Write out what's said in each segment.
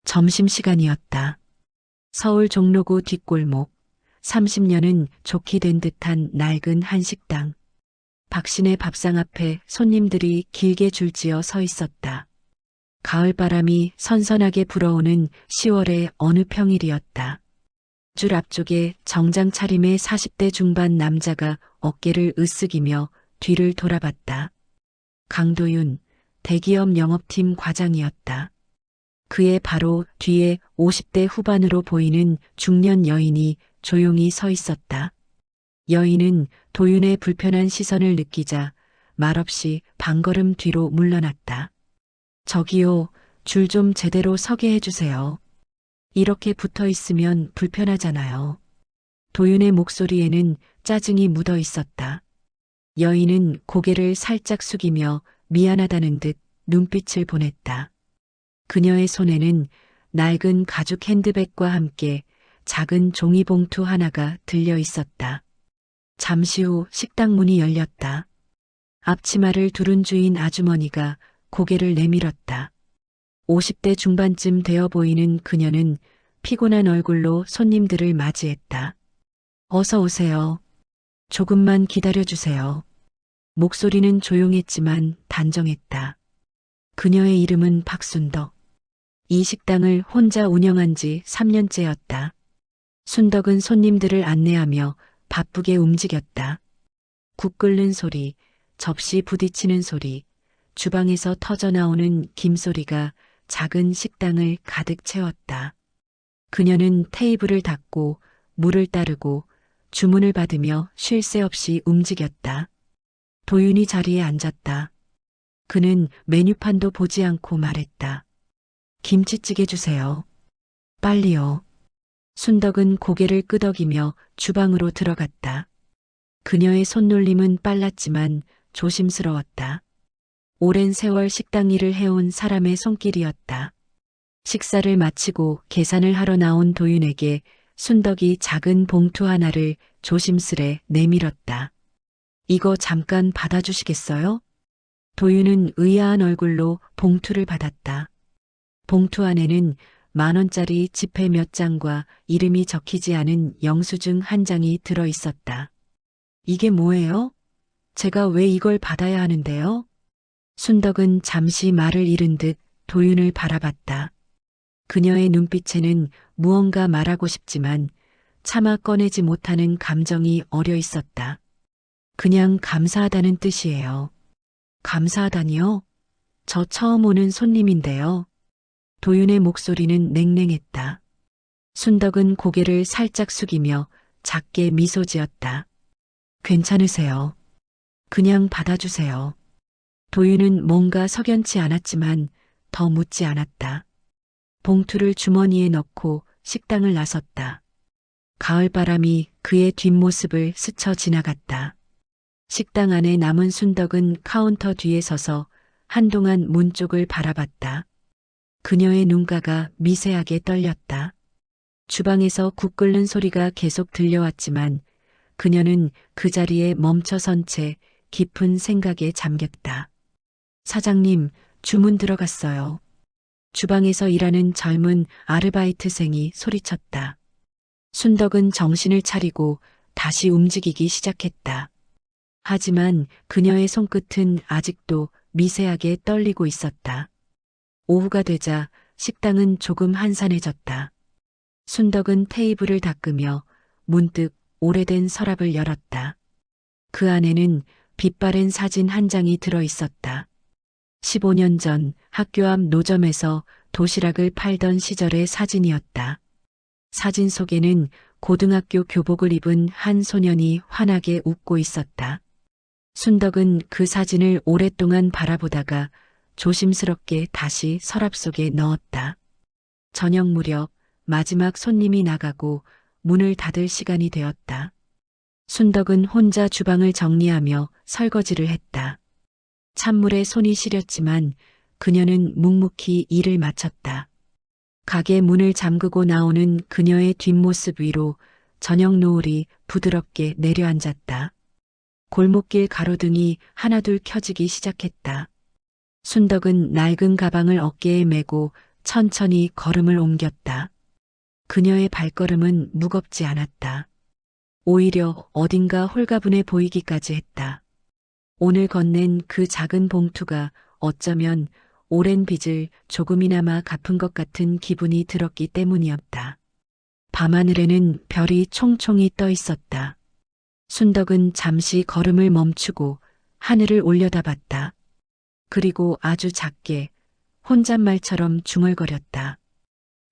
점심시간이었다. 서울 종로구 뒷골목, 30년은 좋게 된 듯한 낡은 한식당. 박신의 밥상 앞에 손님들이 길게 줄지어 서 있었다. 가을바람이 선선하게 불어오는 10월의 어느 평일이었다. 줄 앞쪽에 정장 차림의 40대 중반 남자가 어깨를 으쓱이며 뒤를 돌아봤다. 강도윤, 대기업 영업팀 과장이었다. 그의 바로 뒤에 50대 후반으로 보이는 중년 여인이 조용히 서 있었다. 여인은 도윤의 불편한 시선을 느끼자 말없이 반걸음 뒤로 물러났다. 저기요, 줄 좀 제대로 서게 해주세요. 이렇게 붙어 있으면 불편하잖아요. 도윤의 목소리에는 짜증이 묻어 있었다. 여인은 고개를 살짝 숙이며 미안하다는 듯 눈빛을 보냈다. 그녀의 손에는 낡은 가죽 핸드백과 함께 작은 종이봉투 하나가 들려 있었다. 잠시 후 식당 문이 열렸다. 앞치마를 두른 주인 아주머니가 고개를 내밀었다. 50대 중반쯤 되어 보이는 그녀는 피곤한 얼굴로 손님들을 맞이했다. 어서 오세요. 조금만 기다려주세요. 목소리는 조용했지만 단정했다. 그녀의 이름은 박순덕. 이 식당을 혼자 운영한 지 3년째였다. 순덕은 손님들을 안내하며 바쁘게 움직였다. 국 끓는 소리, 접시 부딪히는 소리, 주방에서 터져나오는 김소리가 작은 식당을 가득 채웠다. 그녀는 테이블을 닦고 물을 따르고 주문을 받으며 쉴 새 없이 움직였다. 도윤이 자리에 앉았다. 그는 메뉴판도 보지 않고 말했다. 김치찌개 주세요. 빨리요. 순덕은 고개를 끄덕이며 주방으로 들어갔다. 그녀의 손놀림은 빨랐지만 조심스러웠다. 오랜 세월 식당 일을 해온 사람의 손길이었다. 식사를 마치고 계산을 하러 나온 도윤에게 순덕이 작은 봉투 하나를 조심스레 내밀었다. 이거 잠깐 받아주시겠어요? 도윤은 의아한 얼굴로 봉투를 받았다. 봉투 안에는 10,000원짜리 지폐 몇 장과 이름이 적히지 않은 영수증 한 장이 들어 있었다. 이게 뭐예요? 제가 왜 이걸 받아야 하는데요? 순덕은 잠시 말을 잃은 듯 도윤을 바라봤다. 그녀의 눈빛에는 무언가 말하고 싶지만 차마 꺼내지 못하는 감정이 어려 있었다. 그냥 감사하다는 뜻이에요. 감사하다니요? 저 처음 오는 손님인데요. 도윤의 목소리는 냉랭했다. 순덕은 고개를 살짝 숙이며 작게 미소 지었다. 괜찮으세요. 그냥 받아주세요. 도윤은 뭔가 석연치 않았지만 더 묻지 않았다. 봉투를 주머니에 넣고 식당을 나섰다. 가을바람이 그의 뒷모습을 스쳐 지나갔다. 식당 안에 남은 순덕은 카운터 뒤에 서서 한동안 문 쪽을 바라봤다. 그녀의 눈가가 미세하게 떨렸다. 주방에서 국 끓는 소리가 계속 들려왔지만 그녀는 그 자리에 멈춰선 채 깊은 생각에 잠겼다. 사장님, 주문 들어갔어요. 주방에서 일하는 젊은 아르바이트생이 소리쳤다. 순덕은 정신을 차리고 다시 움직이기 시작했다. 하지만 그녀의 손끝은 아직도 미세하게 떨리고 있었다. 오후가 되자 식당은 조금 한산해졌다. 순덕은 테이블을 닦으며 문득 오래된 서랍을 열었다. 그 안에는 빛바랜 사진 한 장이 들어 있었다. 15년 전 학교 앞 노점에서 도시락을 팔던 시절의 사진이었다. 사진 속에는 고등학교 교복을 입은 한 소년이 환하게 웃고 있었다. 순덕은 그 사진을 오랫동안 바라보다가 조심스럽게 다시 서랍 속에 넣었다. 저녁 무렵 마지막 손님이 나가고 문을 닫을 시간이 되었다. 순덕은 혼자 주방을 정리하며 설거지를 했다. 찬물에 손이 시렸지만 그녀는 묵묵히 일을 마쳤다. 가게 문을 잠그고 나오는 그녀의 뒷모습 위로 저녁 노을이 부드럽게 내려앉았다. 골목길 가로등이 하나둘 켜지기 시작했다. 순덕은 낡은 가방을 어깨에 메고 천천히 걸음을 옮겼다. 그녀의 발걸음은 무겁지 않았다. 오히려 어딘가 홀가분해 보이기까지 했다. 오늘 건넨 그 작은 봉투가 어쩌면 오랜 빚을 조금이나마 갚은 것 같은 기분이 들었기 때문이었다. 밤하늘에는 별이 총총히 떠 있었다. 순덕은 잠시 걸음을 멈추고 하늘을 올려다봤다. 그리고 아주 작게 혼잣말처럼 중얼거렸다.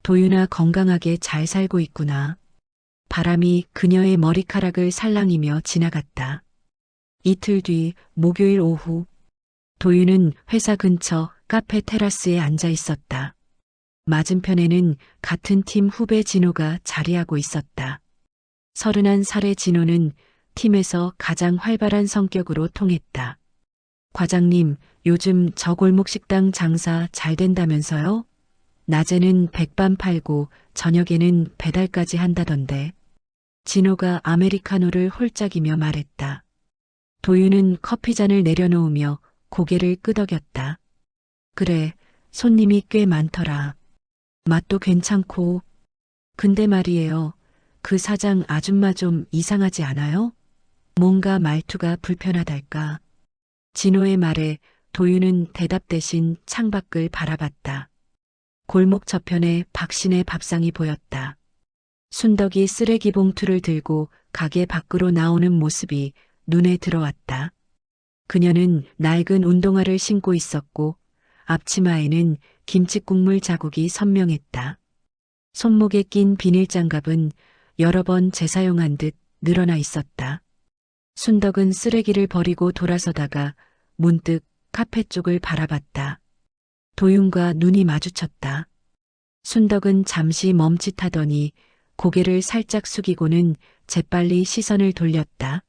도윤아 건강하게 잘 살고 있구나. 바람이 그녀의 머리카락을 살랑이며 지나갔다. 이틀 뒤 목요일 오후 도윤은 회사 근처 카페 테라스에 앉아 있었다. 맞은편에는 같은 팀 후배 진호가 자리하고 있었다. 31살의 진호는 팀에서 가장 활발한 성격으로 통했다. 과장님, 요즘 저 골목 식당 장사 잘 된다면서요? 낮에는 백반 팔고 저녁에는 배달까지 한다던데. 진호가 아메리카노를 홀짝이며 말했다. 도윤은 커피잔을 내려놓으며 고개를 끄덕였다. 그래, 손님이 꽤 많더라. 맛도 괜찮고. 근데 말이에요. 그 사장 아줌마 좀 이상하지 않아요? 뭔가 말투가 불편하달까. 진호의 말에 도윤은 대답 대신 창밖을 바라봤다. 골목 저편에 박신의 밥상이 보였다. 순덕이 쓰레기 봉투를 들고 가게 밖으로 나오는 모습이 눈에 들어왔다. 그녀는 낡은 운동화를 신고 있었고 앞치마에는 김치국물 자국이 선명했다. 손목에 낀 비닐장갑은 여러 번 재사용한 듯 늘어나 있었다. 순덕은 쓰레기를 버리고 돌아서다가 문득 카페 쪽을 바라봤다. 도윤과 눈이 마주쳤다. 순덕은 잠시 멈칫하더니 고개를 살짝 숙이고는 재빨리 시선을 돌렸다.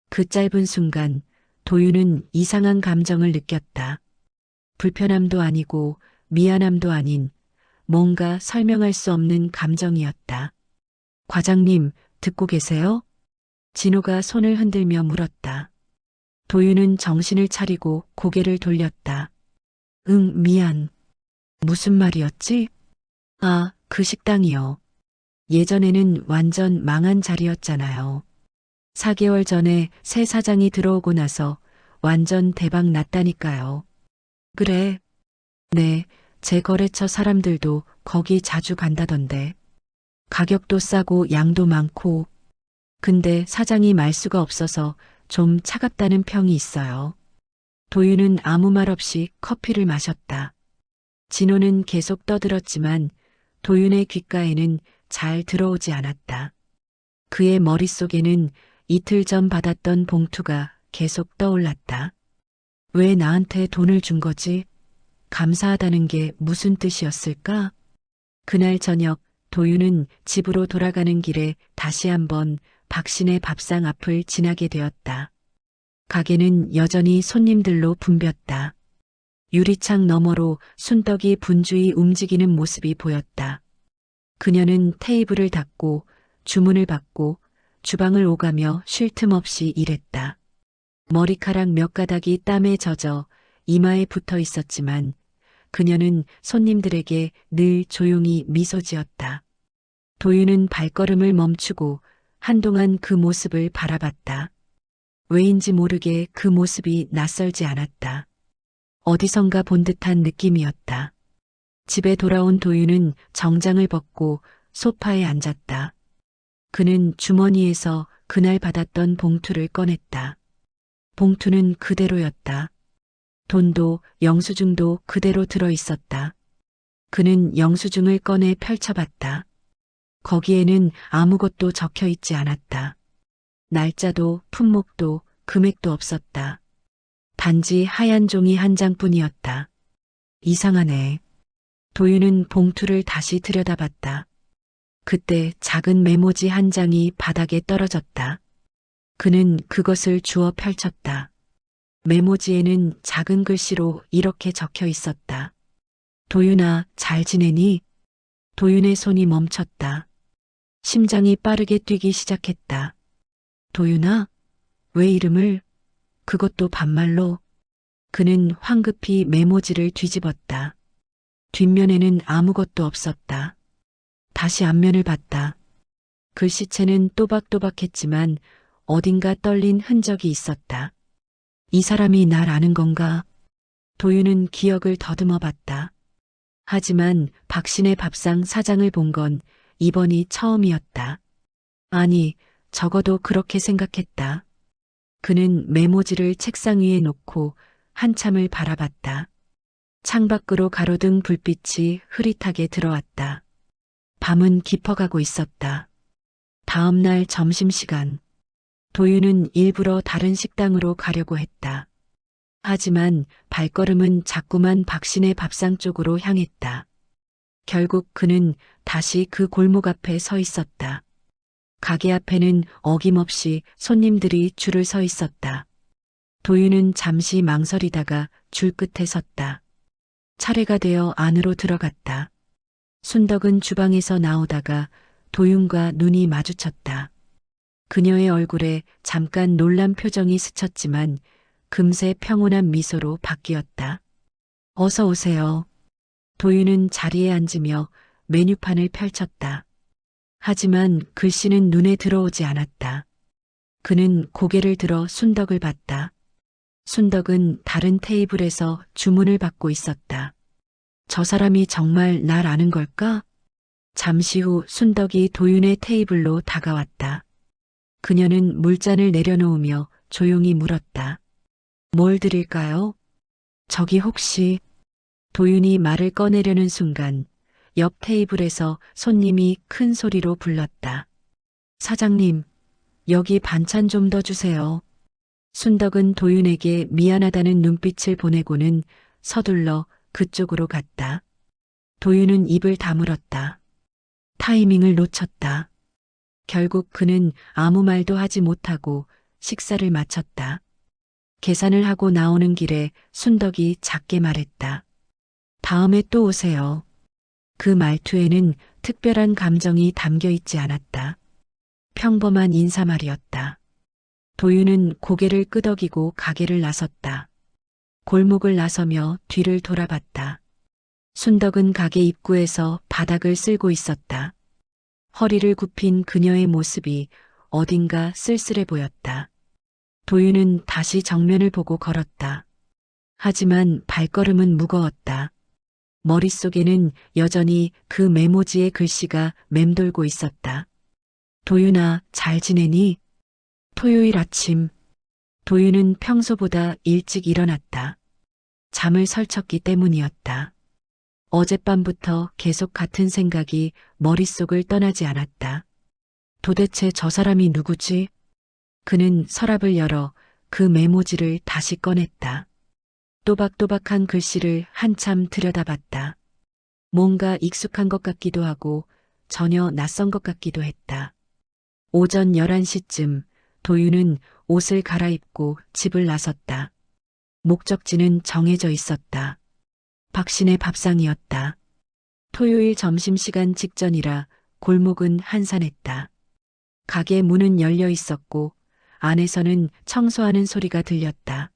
그 짧은 순간 도윤은 이상한 감정을 느꼈다. 불편함도 아니고 미안함도 아닌 뭔가 설명할 수 없는 감정이었다. 과장님, 듣고 계세요? 진호가 손을 흔들며 물었다. 도윤은 정신을 차리고 고개를 돌렸다. 응, 미안. 무슨 말이었지? 아, 그 식당이요. 예전에는 완전 망한 자리였잖아요. 4개월 전에 새 사장이 들어오고 나서 완전 대박 났다니까요. 그래. 네, 제 거래처 사람들도 거기 자주 간다던데. 가격도 싸고 양도 많고. 근데 사장이 말수가 없어서 좀 차갑다는 평이 있어요. 도윤은 아무 말 없이 커피를 마셨다. 진호는 계속 떠들었지만 도윤의 귓가에는 잘 들어오지 않았다. 그의 머릿속에는 이틀 전 받았던 봉투가 계속 떠올랐다. 왜 나한테 돈을 준 거지? 감사하다는 게 무슨 뜻이었을까? 그날 저녁 도윤은 집으로 돌아가는 길에 다시 한번 박신의 밥상 앞을 지나게 되었다. 가게는 여전히 손님들로 붐볐다. 유리창 너머로 순덕이 분주히 움직이는 모습이 보였다. 그녀는 테이블을 닫고 주문을 받고 주방을 오가며 쉴 틈 없이 일했다. 머리카락 몇 가닥이 땀에 젖어 이마에 붙어 있었지만 그녀는 손님들에게 늘 조용히 미소 지었다. 도윤은 발걸음을 멈추고 한동안 그 모습을 바라봤다. 왜인지 모르게 그 모습이 낯설지 않았다. 어디선가 본 듯한 느낌이었다. 집에 돌아온 도윤은 정장을 벗고 소파에 앉았다. 그는 주머니에서 그날 받았던 봉투를 꺼냈다. 봉투는 그대로였다. 돈도 영수증도 그대로 들어 있었다. 그는 영수증을 꺼내 펼쳐봤다. 거기에는 아무것도 적혀 있지 않았다. 날짜도 품목도 금액도 없었다. 단지 하얀 종이 한 장뿐이었다. 이상하네. 도윤은 봉투를 다시 들여다봤다. 그때 작은 메모지 한 장이 바닥에 떨어졌다. 그는 그것을 주워 펼쳤다. 메모지에는 작은 글씨로 이렇게 적혀 있었다. 도윤아, 잘 지내니? 도윤의 손이 멈췄다. 심장이 빠르게 뛰기 시작했다. 도윤아? 왜 이름을? 그것도 반말로? 그는 황급히 메모지를 뒤집었다. 뒷면에는 아무것도 없었다. 다시 앞면을 봤다. 글씨체는 또박또박했지만 어딘가 떨린 흔적이 있었다. 이 사람이 날 아는 건가? 도윤은 기억을 더듬어 봤다. 하지만 박신의 밥상 사장을 본 건 이번이 처음이었다. 아니, 적어도 그렇게 생각했다. 그는 메모지를 책상 위에 놓고 한참을 바라봤다. 창밖으로 가로등 불빛이 흐릿하게 들어왔다. 밤은 깊어가고 있었다. 다음 날 점심시간, 도윤은 일부러 다른 식당으로 가려고 했다. 하지만 발걸음은 자꾸만 박신의 밥상 쪽으로 향했다. 결국 그는 다시 그 골목 앞에 서 있었다. 가게 앞에는 어김없이 손님들이 줄을 서 있었다. 도윤은 잠시 망설이다가 줄 끝에 섰다. 차례가 되어 안으로 들어갔다. 순덕은 주방에서 나오다가 도윤과 눈이 마주쳤다. 그녀의 얼굴에 잠깐 놀란 표정이 스쳤지만 금세 평온한 미소로 바뀌었다. 어서 오세요. 도윤은 자리에 앉으며 메뉴판을 펼쳤다. 하지만 글씨는 눈에 들어오지 않았다. 그는 고개를 들어 순덕을 봤다. 순덕은 다른 테이블에서 주문을 받고 있었다. 저 사람이 정말 날 아는 걸까? 잠시 후 순덕이 도윤의 테이블로 다가왔다. 그녀는 물잔을 내려놓으며 조용히 물었다. 뭘 드릴까요? 저기 혹시... 도윤이 말을 꺼내려는 순간 옆 테이블에서 손님이 큰 소리로 불렀다. 사장님, 여기 반찬 좀 더 주세요. 순덕은 도윤에게 미안하다는 눈빛을 보내고는 서둘러 그쪽으로 갔다. 도윤은 입을 다물었다. 타이밍을 놓쳤다. 결국 그는 아무 말도 하지 못하고 식사를 마쳤다. 계산을 하고 나오는 길에 순덕이 작게 말했다. 다음에 또 오세요. 그 말투에는 특별한 감정이 담겨 있지 않았다. 평범한 인사말이었다. 도윤은 고개를 끄덕이고 가게를 나섰다. 골목을 나서며 뒤를 돌아봤다. 순덕은 가게 입구에서 바닥을 쓸고 있었다. 허리를 굽힌 그녀의 모습이 어딘가 쓸쓸해 보였다. 도윤은 다시 정면을 보고 걸었다. 하지만 발걸음은 무거웠다. 머릿속에는 여전히 그 메모지의 글씨가 맴돌고 있었다. 도윤아, 잘 지내니? 토요일 아침, 도윤은 평소보다 일찍 일어났다. 잠을 설쳤기 때문이었다. 어젯밤부터 계속 같은 생각이 머릿속을 떠나지 않았다. 도대체 저 사람이 누구지? 그는 서랍을 열어 그 메모지를 다시 꺼냈다. 또박또박한 글씨를 한참 들여다봤다. 뭔가 익숙한 것 같기도 하고 전혀 낯선 것 같기도 했다. 오전 11시쯤 도윤은 옷을 갈아입고 집을 나섰다. 목적지는 정해져 있었다. 박신의 밥상이었다. 토요일 점심시간 직전이라 골목은 한산했다. 가게 문은 열려 있었고 안에서는 청소하는 소리가 들렸다.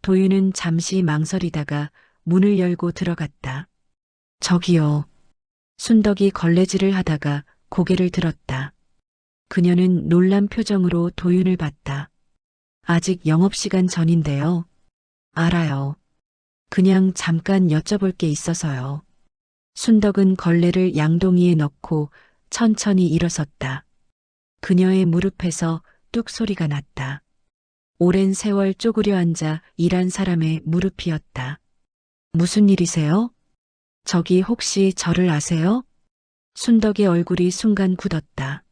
도윤은 잠시 망설이다가 문을 열고 들어갔다. 저기요. 순덕이 걸레질을 하다가 고개를 들었다. 그녀는 놀란 표정으로 도윤을 봤다. 아직 영업시간 전인데요. 알아요. 그냥 잠깐 여쭤볼 게 있어서요. 순덕은 걸레를 양동이에 넣고 천천히 일어섰다. 그녀의 무릎에서 뚝 소리가 났다. 오랜 세월 쪼그려 앉아 일한 사람의 무릎이었다. 무슨 일이세요? 저기 혹시 저를 아세요? 순덕의 얼굴이 순간 굳었다.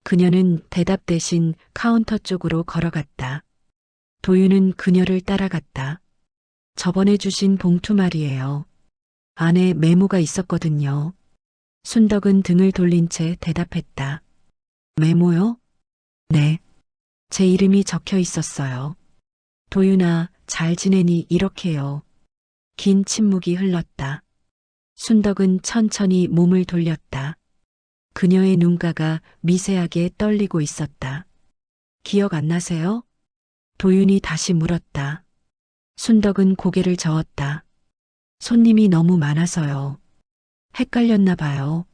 그녀는 대답 대신 카운터 쪽으로 걸어갔다. 도윤은 그녀를 따라갔다. 저번에 주신 봉투 말이에요. 안에 메모가 있었거든요. 순덕은 등을 돌린 채 대답했다. 메모요? 네. 제 이름이 적혀 있었어요. 도윤아, 잘 지내니 이렇게요. 긴 침묵이 흘렀다. 순덕은 천천히 몸을 돌렸다. 그녀의 눈가가 미세하게 떨리고 있었다. 기억 안 나세요? 도윤이 다시 물었다. 순덕은 고개를 저었다. 손님이 너무 많아서요. 헷갈렸나 봐요.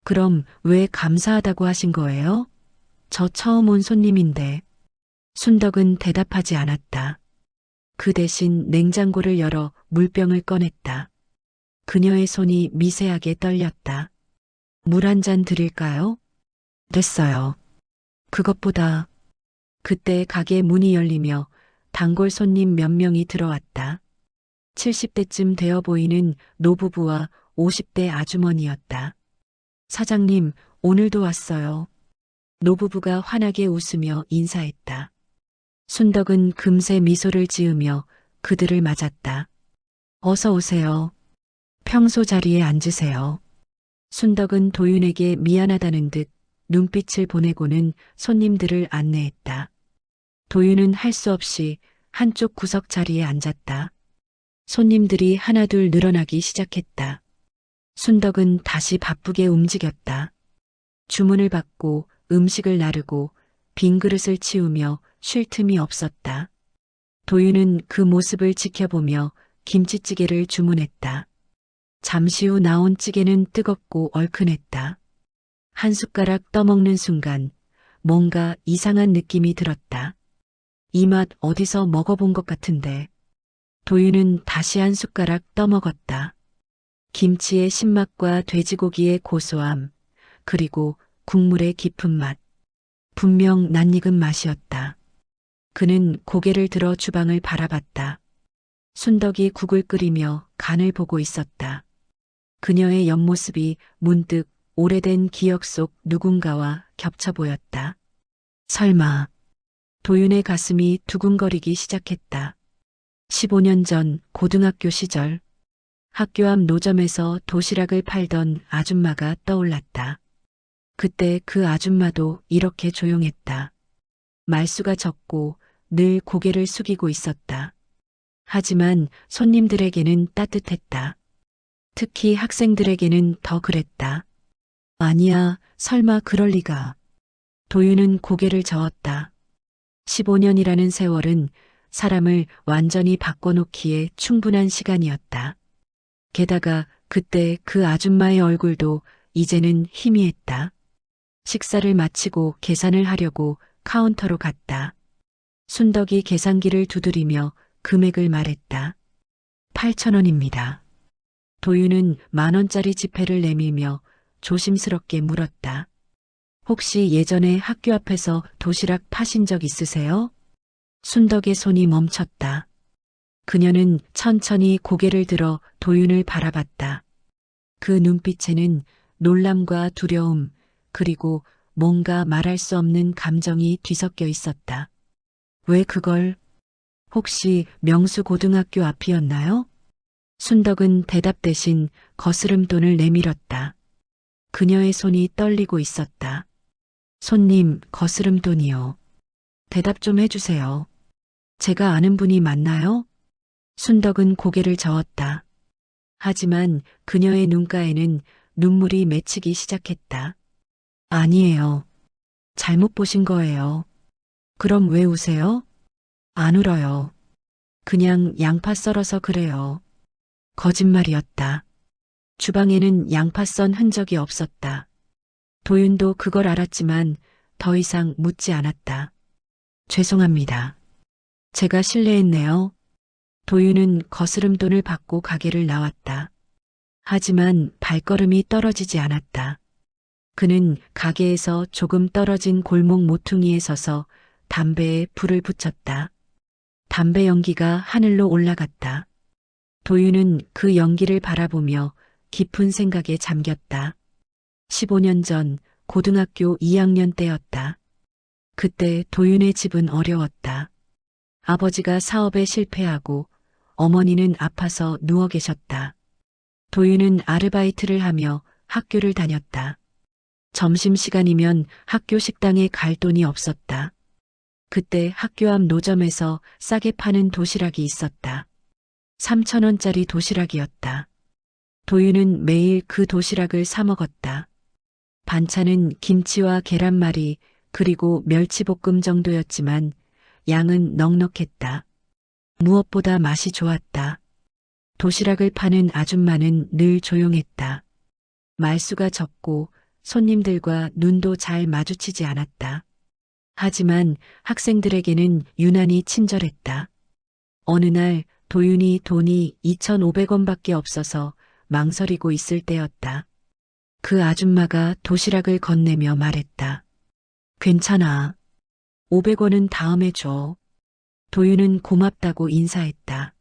그럼 왜 감사하다고 하신 거예요? 저 처음 온 손님인데. 순덕은 대답하지 않았다. 그 대신 냉장고를 열어 물병을 꺼냈다. 그녀의 손이 미세하게 떨렸다. 물 한 잔 드릴까요? 됐어요. 그것보다 그때 가게 문이 열리며 단골 손님 몇 명이 들어왔다. 70대쯤 되어 보이는 노부부와 50대 아주머니였다. 사장님, 오늘도 왔어요. 노부부가 환하게 웃으며 인사했다. 순덕은 금세 미소를 지으며 그들을 맞았다. 어서 오세요. 평소 자리에 앉으세요. 순덕은 도윤에게 미안하다는 듯 눈빛을 보내고는 손님들을 안내했다. 도윤은 할 수 없이 한쪽 구석 자리에 앉았다. 손님들이 하나둘 늘어나기 시작했다. 순덕은 다시 바쁘게 움직였다. 주문을 받고 음식을 나르고 빈 그릇을 치우며 쉴 틈이 없었다. 도윤은 그 모습을 지켜보며 김치찌개를 주문했다. 잠시 후 나온 찌개는 뜨겁고 얼큰했다. 한 숟가락 떠먹는 순간 뭔가 이상한 느낌이 들었다. 이 맛 어디서 먹어본 것 같은데. 도윤은 다시 한 숟가락 떠먹었다. 김치의 신맛과 돼지고기의 고소함, 그리고 국물의 깊은 맛. 분명 낯익은 맛이었다. 그는 고개를 들어 주방을 바라봤다. 순덕이 국을 끓이며 간을 보고 있었다. 그녀의 옆모습이 문득 오래된 기억 속 누군가와 겹쳐 보였다. 설마. 도윤의 가슴이 두근거리기 시작했다. 15년 전 고등학교 시절 학교 앞 노점에서 도시락을 팔던 아줌마가 떠올랐다. 그때 그 아줌마도 이렇게 조용했다. 말수가 적고 늘 고개를 숙이고 있었다. 하지만 손님들에게는 따뜻했다. 특히 학생들에게는 더 그랬다. 아니야, 설마 그럴 리가. 도윤은 고개를 저었다. 15년이라는 세월은 사람을 완전히 바꿔놓기에 충분한 시간이었다. 게다가 그때 그 아줌마의 얼굴도 이제는 희미했다. 식사를 마치고 계산을 하려고 카운터로 갔다. 순덕이 계산기를 두드리며 금액을 말했다. 8,000원입니다. 도윤은 10,000원짜리 지폐를 내밀며 조심스럽게 물었다. 혹시 예전에 학교 앞에서 도시락 파신 적 있으세요? 순덕의 손이 멈췄다. 그녀는 천천히 고개를 들어 도윤을 바라봤다. 그 눈빛에는 놀람과 두려움, 그리고 뭔가 말할 수 없는 감정이 뒤섞여 있었다. 왜 그걸? 혹시 명수고등학교 앞이었나요? 순덕은 대답 대신 거스름돈을 내밀었다. 그녀의 손이 떨리고 있었다. 손님, 거스름돈이요. 대답 좀 해주세요. 제가 아는 분이 맞나요? 순덕은 고개를 저었다. 하지만 그녀의 눈가에는 눈물이 맺히기 시작했다. 아니에요. 잘못 보신 거예요. 그럼 왜 우세요? 안 울어요. 그냥 양파 썰어서 그래요. 거짓말이었다. 주방에는 양파 썬 흔적이 없었다. 도윤도 그걸 알았지만 더 이상 묻지 않았다. 죄송합니다. 제가 실례했네요. 도윤은 거스름돈을 받고 가게를 나왔다. 하지만 발걸음이 떨어지지 않았다. 그는 가게에서 조금 떨어진 골목 모퉁이에 서서 담배에 불을 붙였다. 담배 연기가 하늘로 올라갔다. 도윤은 그 연기를 바라보며 깊은 생각에 잠겼다. 15년 전 고등학교 2학년 때였다. 그때 도윤의 집은 어려웠다. 아버지가 사업에 실패하고 어머니는 아파서 누워 계셨다. 도윤은 아르바이트를 하며 학교를 다녔다. 점심시간이면 학교 식당에 갈 돈이 없었다. 그때 학교 앞 노점에서 싸게 파는 도시락이 있었다. 3,000원짜리 도시락이었다. 도윤은 매일 그 도시락을 사 먹었다. 반찬은 김치와 계란말이 그리고 멸치볶음 정도였지만 양은 넉넉했다. 무엇보다 맛이 좋았다. 도시락을 파는 아줌마는 늘 조용했다. 말수가 적고 손님들과 눈도 잘 마주치지 않았다. 하지만 학생들에게는 유난히 친절했다. 어느 날 도윤이 돈이 2,500원밖에 없어서 망설이고 있을 때였다. 그 아줌마가 도시락을 건네며 말했다. 괜찮아. 500원은 다음에 줘. 도윤은 고맙다고 인사했다.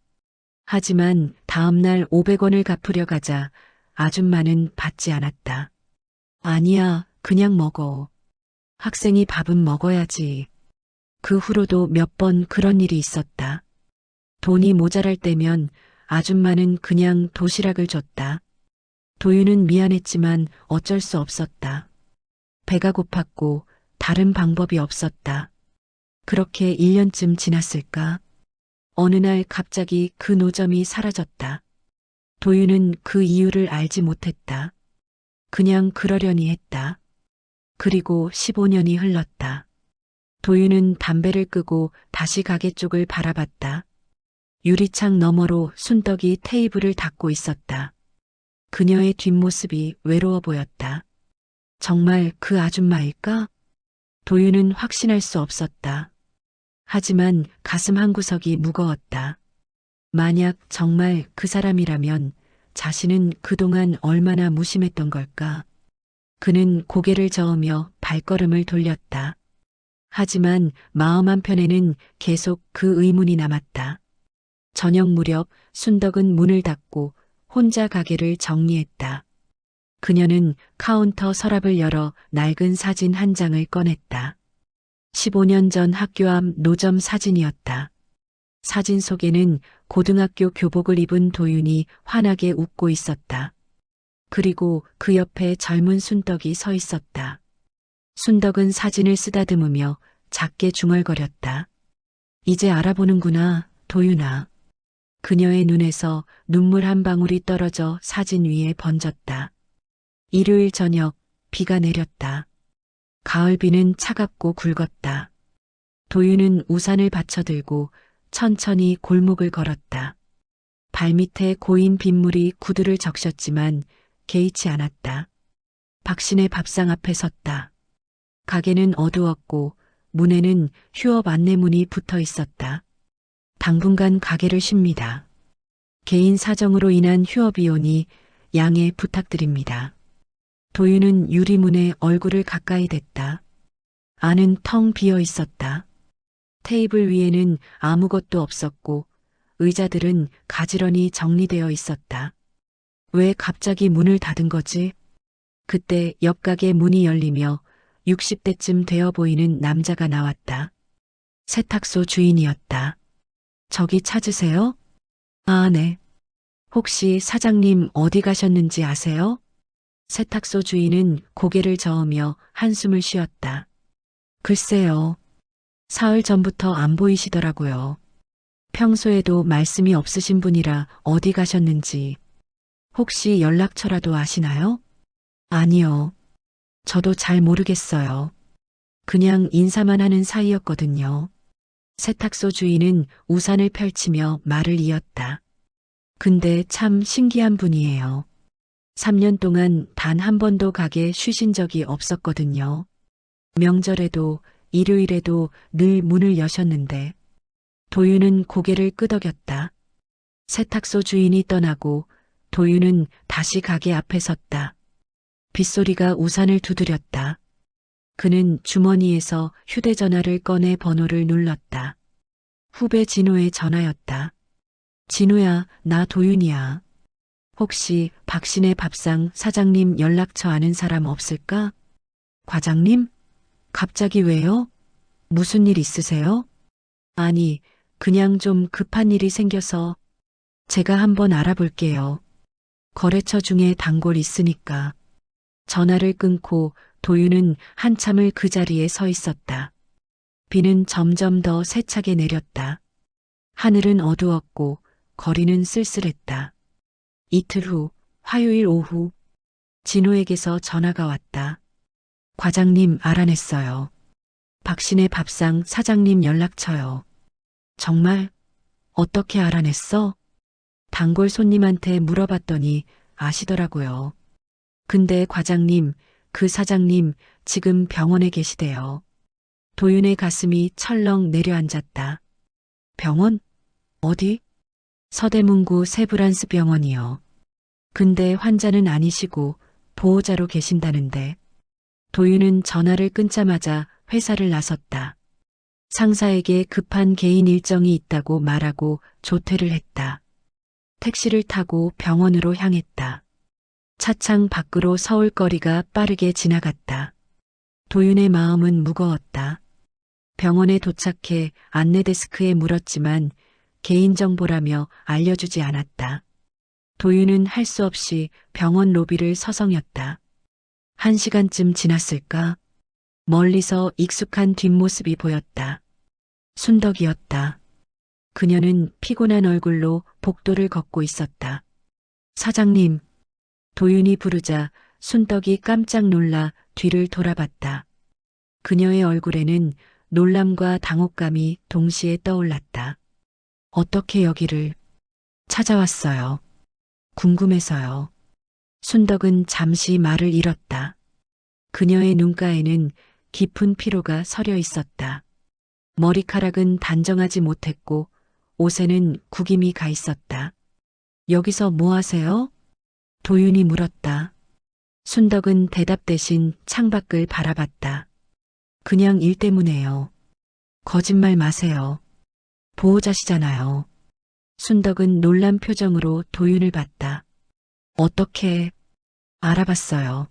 하지만 다음날 500원을 갚으려 가자 아줌마는 받지 않았다. 아니야, 그냥 먹어. 학생이 밥은 먹어야지. 그 후로도 몇 번 그런 일이 있었다. 돈이 모자랄 때면 아줌마는 그냥 도시락을 줬다. 도윤은 미안했지만 어쩔 수 없었다. 배가 고팠고 다른 방법이 없었다. 그렇게 1년쯤 지났을까? 어느 날 갑자기 그 노점이 사라졌다. 도윤은 그 이유를 알지 못했다. 그냥 그러려니 했다. 그리고 15년이 흘렀다. 도윤은 담배를 끄고 다시 가게 쪽을 바라봤다. 유리창 너머로 순덕이 테이블을 닦고 있었다. 그녀의 뒷모습이 외로워 보였다. 정말 그 아줌마일까? 도윤은 확신할 수 없었다. 하지만 가슴 한구석이 무거웠다. 만약 정말 그 사람이라면 자신은 그동안 얼마나 무심했던 걸까? 그는 고개를 저으며 발걸음을 돌렸다. 하지만 마음 한편에는 계속 그 의문이 남았다. 저녁 무렵 순덕은 문을 닫고 혼자 가게를 정리했다. 그녀는 카운터 서랍을 열어 낡은 사진 한 장을 꺼냈다. 15년 전 학교 앞 노점 사진이었다. 사진 속에는 고등학교 교복을 입은 도윤이 환하게 웃고 있었다. 그리고 그 옆에 젊은 순덕이 서 있었다. 순덕은 사진을 쓰다듬으며 작게 중얼거렸다. 이제 알아보는구나, 도윤아. 그녀의 눈에서 눈물 한 방울이 떨어져 사진 위에 번졌다. 일요일 저녁 비가 내렸다. 가을비는 차갑고 굵었다. 도윤은 우산을 받쳐들고 천천히 골목을 걸었다. 발밑에 고인 빗물이 구두를 적셨지만 개의치 않았다. 박신의 밥상 앞에 섰다. 가게는 어두웠고 문에는 휴업 안내문이 붙어 있었다. 당분간 가게를 쉽니다. 개인 사정으로 인한 휴업이 오니 양해 부탁드립니다. 도윤은 유리문에 얼굴을 가까이 댔다. 안은 텅 비어 있었다. 테이블 위에는 아무것도 없었고 의자들은 가지런히 정리되어 있었다. 왜 갑자기 문을 닫은 거지? 그때 옆가게 문이 열리며 60대쯤 되어 보이는 남자가 나왔다. 세탁소 주인이었다. 저기 찾으세요? 아, 네. 혹시 사장님 어디 가셨는지 아세요? 세탁소 주인은 고개를 저으며 한숨을 쉬었다. 글쎄요. 사흘 전부터 안 보이시더라고요. 평소에도 말씀이 없으신 분이라 어디 가셨는지. 혹시 연락처라도 아시나요? 아니요. 저도 잘 모르겠어요. 그냥 인사만 하는 사이였거든요. 세탁소 주인은 우산을 펼치며 말을 이었다. 근데 참 신기한 분이에요. 3년 동안 단 한 번도 가게 쉬신 적이 없었거든요. 명절에도 일요일에도 늘 문을 여셨는데 도윤은 고개를 끄덕였다. 세탁소 주인이 떠나고 도윤은 다시 가게 앞에 섰다. 빗소리가 우산을 두드렸다. 그는 주머니에서 휴대전화를 꺼내 번호를 눌렀다. 후배 진호의 전화였다. 진호야, 나 도윤이야. 혹시 박신의 밥상 사장님 연락처 아는 사람 없을까? 과장님? 갑자기 왜요? 무슨 일 있으세요? 아니, 그냥 좀 급한 일이 생겨서 제가 한번 알아볼게요. 거래처 중에 단골 있으니까. 전화를 끊고 도윤은 한참을 그 자리에 서 있었다. 비는 점점 더 세차게 내렸다. 하늘은 어두웠고 거리는 쓸쓸했다. 이틀 후, 화요일 오후, 진호에게서 전화가 왔다. 과장님 알아냈어요. 박신의 밥상 사장님 연락처요. 정말? 어떻게 알아냈어? 단골 손님한테 물어봤더니 아시더라고요. 근데 과장님, 그 사장님 지금 병원에 계시대요. 도윤의 가슴이 철렁 내려앉았다. 병원? 어디? 서대문구 세브란스 병원이요. 근데 환자는 아니시고 보호자로 계신다는데. 도윤은 전화를 끊자마자 회사를 나섰다. 상사에게 급한 개인 일정이 있다고 말하고 조퇴를 했다. 택시를 타고 병원으로 향했다. 차창 밖으로 서울거리가 빠르게 지나갔다. 도윤의 마음은 무거웠다. 병원에 도착해 안내데스크에 물었지만 개인정보라며 알려주지 않았다. 도윤은 할 수 없이 병원 로비를 서성였다. 1시간쯤 지났을까? 멀리서 익숙한 뒷모습이 보였다. 순덕이었다. 그녀는 피곤한 얼굴로 복도를 걷고 있었다. 사장님, 도윤이 부르자 순덕이 깜짝 놀라 뒤를 돌아봤다. 그녀의 얼굴에는 놀람과 당혹감이 동시에 떠올랐다. 어떻게 여기를 찾아왔어요? 궁금해서요. 순덕은 잠시 말을 잃었다. 그녀의 눈가에는 깊은 피로가 서려 있었다. 머리카락은 단정하지 못했고 옷에는 구김이 가 있었다. 여기서 뭐 하세요? 도윤이 물었다. 순덕은 대답 대신 창밖을 바라봤다. 그냥 일 때문에요. 거짓말 마세요. 보호자시잖아요. 순덕은 놀란 표정으로 도윤을 봤다. 어떻게 알아봤어요?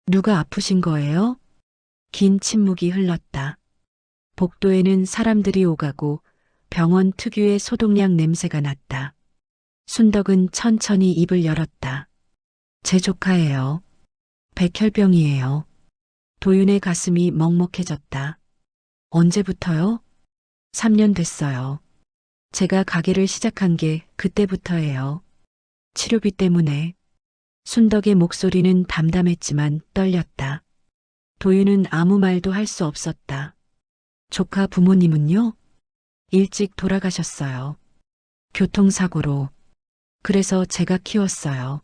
누가 아프신 거예요? 긴 침묵이 흘렀다. 복도에는 사람들이 오가고 병원 특유의 소독약 냄새가 났다. 순덕은 천천히 입을 열었다. 제 조카예요. 백혈병이에요. 도윤의 가슴이 먹먹해졌다. 언제부터요? 3년 됐어요. 제가 가게를 시작한 게 그때부터예요. 치료비 때문에. 순덕의 목소리는 담담했지만 떨렸다. 도윤은 아무 말도 할 수 없었다. 조카 부모님은요? 일찍 돌아가셨어요. 교통사고로. 그래서 제가 키웠어요.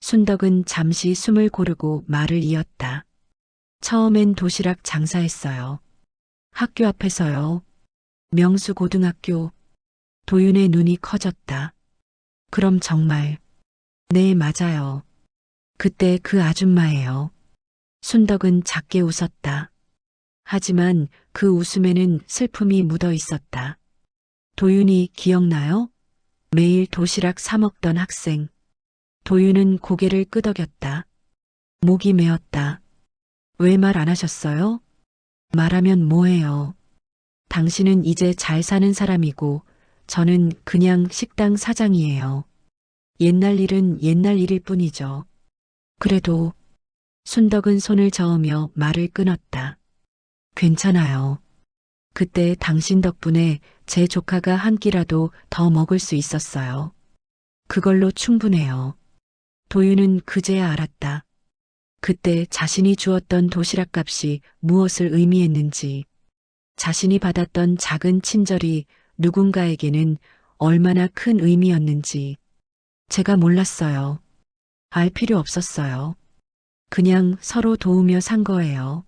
순덕은 잠시 숨을 고르고 말을 이었다. 처음엔 도시락 장사했어요. 학교 앞에서요. 명수고등학교. 도윤의 눈이 커졌다. 그럼 정말. 네, 맞아요. 그때 그 아줌마예요. 순덕은 작게 웃었다. 하지만 그 웃음에는 슬픔이 묻어 있었다. 도윤이 기억나요? 매일 도시락 사 먹던 학생. 도윤은 고개를 끄덕였다. 목이 메었다. 왜 말 안 하셨어요? 말하면 뭐해요? 당신은 이제 잘 사는 사람이고 저는 그냥 식당 사장이에요. 옛날 일은 옛날 일일 뿐이죠. 그래도 순덕은 손을 저으며 말을 끊었다. 괜찮아요. 그때 당신 덕분에 제 조카가 한 끼라도 더 먹을 수 있었어요. 그걸로 충분해요. 도윤은 그제야 알았다. 그때 자신이 주었던 도시락 값이 무엇을 의미했는지, 자신이 받았던 작은 친절이 누군가에게는 얼마나 큰 의미였는지. 제가 몰랐어요. 알 필요 없었어요. 그냥 서로 도우며 산 거예요.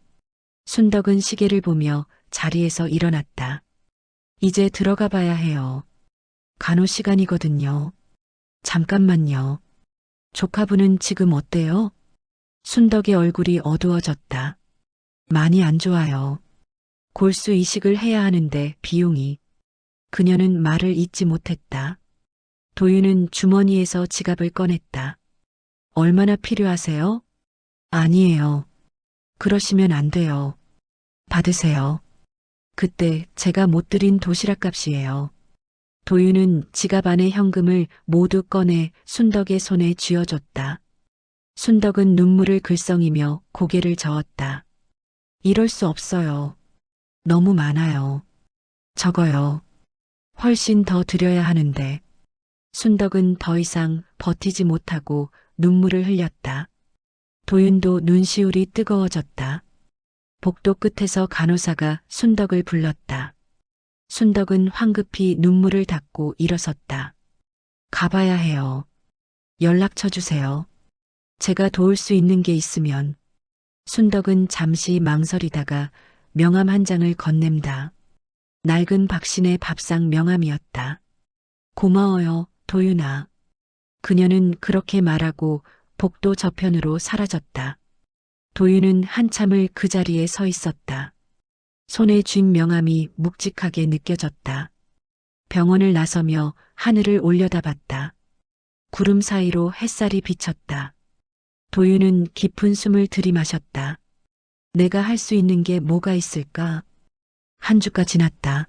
순덕은 시계를 보며 자리에서 일어났다. 이제 들어가 봐야 해요. 간호 시간이거든요. 잠깐만요. 조카분은 지금 어때요? 순덕의 얼굴이 어두워졌다. 많이 안 좋아요. 골수 이식을 해야 하는데 비용이. 그녀는 말을 잇지 못했다. 도윤은 주머니에서 지갑을 꺼냈다. 얼마나 필요하세요? 아니에요. 그러시면 안 돼요. 받으세요. 그때 제가 못 드린 도시락 값이에요. 도윤은 지갑 안의 현금을 모두 꺼내 순덕의 손에 쥐어줬다. 순덕은 눈물을 글썽이며 고개를 저었다. 이럴 수 없어요. 너무 많아요. 적어요. 훨씬 더 드려야 하는데. 순덕은 더 이상 버티지 못하고 눈물을 흘렸다. 도윤도 눈시울이 뜨거워졌다. 복도 끝에서 간호사가 순덕을 불렀다. 순덕은 황급히 눈물을 닦고 일어섰다. 가봐야 해요. 연락처 주세요. 제가 도울 수 있는 게 있으면. 순덕은 잠시 망설이다가 명함 한 장을 건넨다. 낡은 박신의 밥상 명함이었다. 고마워요, 도윤아. 그녀는 그렇게 말하고 복도 저편으로 사라졌다. 도윤은 한참을 그 자리에 서 있었다. 손에 쥔 명함이 묵직하게 느껴졌다. 병원을 나서며 하늘을 올려다봤다. 구름 사이로 햇살이 비쳤다. 도윤은 깊은 숨을 들이마셨다. 내가 할 수 있는 게 뭐가 있을까? 한 주가 지났다.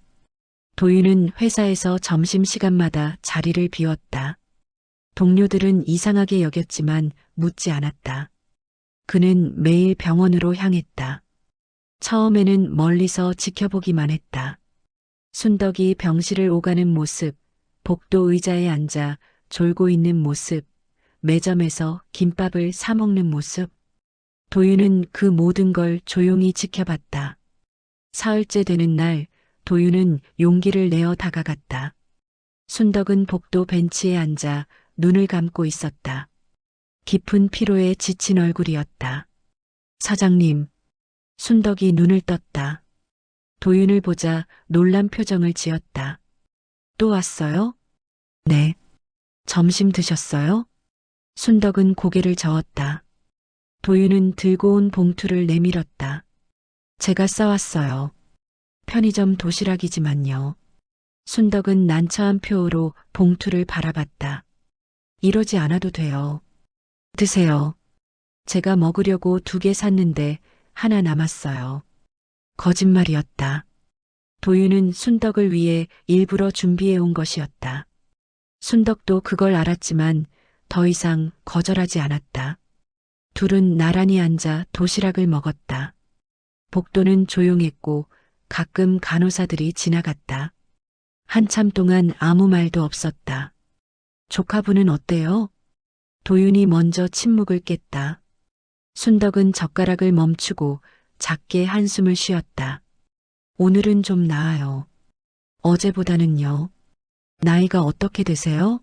도윤은 회사에서 점심시간마다 자리를 비웠다. 동료들은 이상하게 여겼지만 묻지 않았다. 그는 매일 병원으로 향했다. 처음에는 멀리서 지켜보기만 했다. 순덕이 병실을 오가는 모습, 복도 의자에 앉아 졸고 있는 모습, 매점에서 김밥을 사 먹는 모습. 도윤은 그 모든 걸 조용히 지켜봤다. 사흘째 되는 날, 도윤은 용기를 내어 다가갔다. 순덕은 복도 벤치에 앉아 눈을 감고 있었다. 깊은 피로에 지친 얼굴이었다. 사장님. 순덕이 눈을 떴다. 도윤을 보자 놀란 표정을 지었다. 또 왔어요? 네. 점심 드셨어요? 순덕은 고개를 저었다. 도윤은 들고 온 봉투를 내밀었다. 제가 싸왔어요. 편의점 도시락이지만요. 순덕은 난처한 표호로 봉투를 바라봤다. 이러지 않아도 돼요. 드세요. 제가 먹으려고 2개 샀는데 하나 남았어요. 거짓말이었다. 도윤은 순덕을 위해 일부러 준비해 온 것이었다. 순덕도 그걸 알았지만 더 이상 거절하지 않았다. 둘은 나란히 앉아 도시락을 먹었다. 복도는 조용했고 가끔 간호사들이 지나갔다. 한참 동안 아무 말도 없었다. 조카분은 어때요? 도윤이 먼저 침묵을 깼다. 순덕은 젓가락을 멈추고 작게 한숨을 쉬었다. 오늘은 좀 나아요. 어제보다는요. 나이가 어떻게 되세요?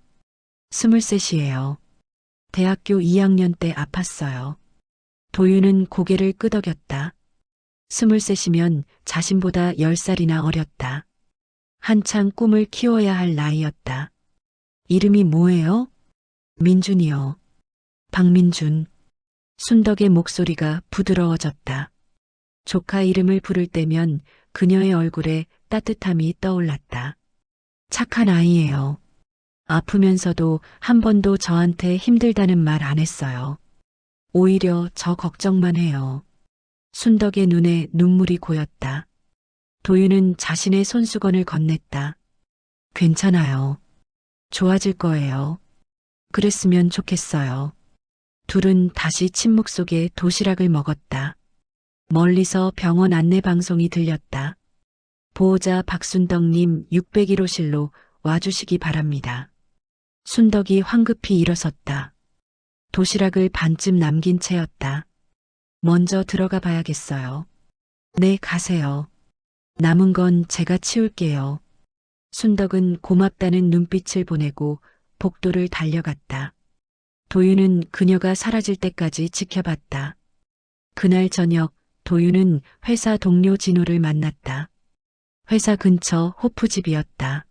23이에요. 대학교 2학년 때 아팠어요. 도윤은 고개를 끄덕였다. 23이면 자신보다 10살이나 어렸다. 한창 꿈을 키워야 할 나이였다. 이름이 뭐예요? 민준이요. 박민준. 순덕의 목소리가 부드러워졌다. 조카 이름을 부를 때면 그녀의 얼굴에 따뜻함이 떠올랐다. 착한 아이예요. 아프면서도 한 번도 저한테 힘들다는 말 안 했어요. 오히려 저 걱정만 해요. 순덕의 눈에 눈물이 고였다. 도윤은 자신의 손수건을 건넸다. 괜찮아요. 좋아질 거예요. 그랬으면 좋겠어요. 둘은 다시 침묵 속에 도시락을 먹었다. 멀리서 병원 안내 방송이 들렸다. 보호자 박순덕님 601호실로 와주시기 바랍니다. 순덕이 황급히 일어섰다. 도시락을 반쯤 남긴 채였다. 먼저 들어가 봐야겠어요. 네, 가세요. 남은 건 제가 치울게요. 순덕은 고맙다는 눈빛을 보내고 복도를 달려갔다. 도윤은 그녀가 사라질 때까지 지켜봤다. 그날 저녁 도윤은 회사 동료 진호를 만났다. 회사 근처 호프집이었다.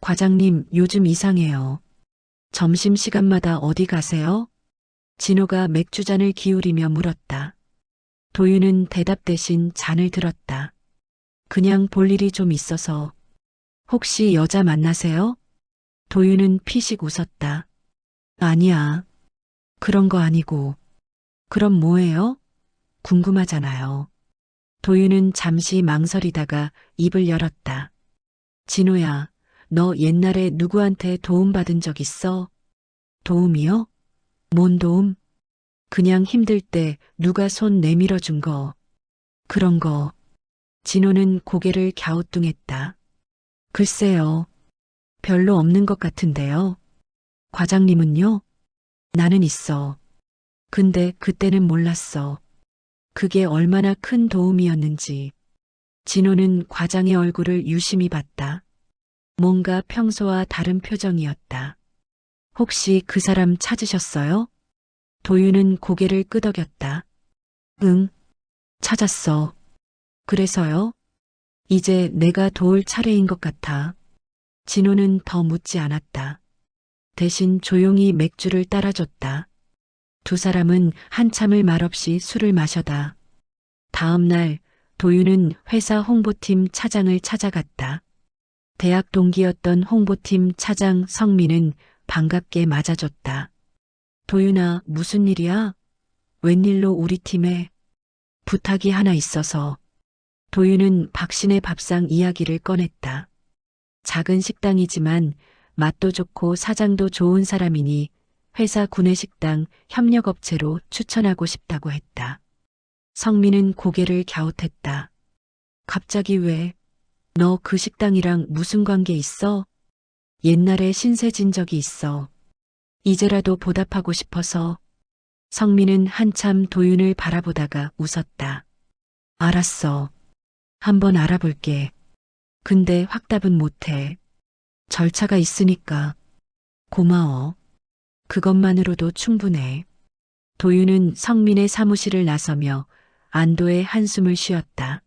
과장님, 요즘 이상해요. 점심시간마다 어디 가세요? 진호가 맥주잔을 기울이며 물었다. 도윤은 대답 대신 잔을 들었다. 그냥 볼 일이 좀 있어서. 혹시 여자 만나세요? 도윤은 피식 웃었다. 아니야. 그런 거 아니고. 그럼 뭐예요? 궁금하잖아요. 도윤은 잠시 망설이다가 입을 열었다. 진호야, 너 옛날에 누구한테 도움받은 적 있어? 도움이요? 뭔 도움? 그냥 힘들 때 누가 손 내밀어 준 거. 그런 거. 진호는 고개를 갸우뚱했다. 글쎄요. 별로 없는 것 같은데요. 과장님은요? 나는 있어. 근데 그때는 몰랐어. 그게 얼마나 큰 도움이었는지. 진호는 과장의 얼굴을 유심히 봤다. 뭔가 평소와 다른 표정이었다. 혹시 그 사람 찾으셨어요? 도윤은 고개를 끄덕였다. 응, 찾았어. 그래서요? 이제 내가 도울 차례인 것 같아. 진호는 더 묻지 않았다. 대신 조용히 맥주를 따라줬다. 두 사람은 한참을 말없이 술을 마셔다. 다음 날 도윤은 회사 홍보팀 차장을 찾아갔다. 대학 동기였던 홍보팀 차장 성민은 반갑게 맞아줬다. 도윤아, 무슨 일이야? 웬일로 우리 팀에 부탁이 하나 있어서. 도윤은 박신의 밥상 이야기를 꺼냈다. 작은 식당이지만 맛도 좋고 사장도 좋은 사람이니 회사 구내식당 협력업체로 추천하고 싶다고 했다. 성민은 고개를 갸웃했다. 갑자기 왜? 너 그 식당이랑 무슨 관계 있어? 옛날에 신세 진 적이 있어. 이제라도 보답하고 싶어서. 성민은 한참 도윤을 바라보다가 웃었다. 알았어. 한번 알아볼게. 근데 확답은 못해. 절차가 있으니까. 고마워. 그것만으로도 충분해. 도윤은 성민의 사무실을 나서며 안도의 한숨을 쉬었다.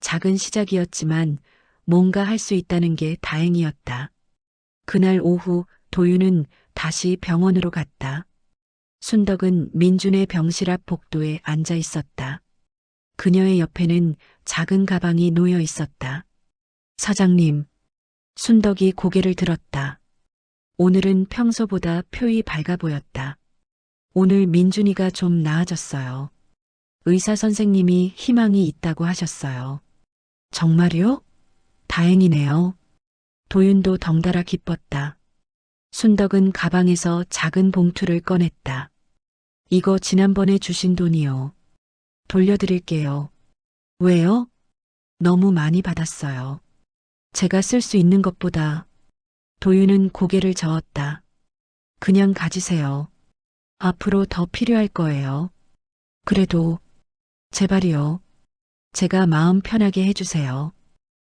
작은 시작이었지만 뭔가 할 수 있다는 게 다행이었다. 그날 오후 도윤은 다시 병원으로 갔다. 순덕은 민준의 병실 앞 복도에 앉아 있었다. 그녀의 옆에는 작은 가방이 놓여 있었다. 사장님, 순덕이 고개를 들었다. 오늘은 평소보다 표히 밝아 보였다. 오늘 민준이가 좀 나아졌어요. 의사 선생님이 희망이 있다고 하셨어요. 정말요? 다행이네요. 도윤도 덩달아 기뻤다. 순덕은 가방에서 작은 봉투를 꺼냈다. 이거 지난번에 주신 돈이요. 돌려드릴게요. 왜요? 너무 많이 받았어요. 제가 쓸 수 있는 것보다. 도윤은 고개를 저었다. 그냥 가지세요. 앞으로 더 필요할 거예요. 그래도 제발이요. 제가 마음 편하게 해주세요.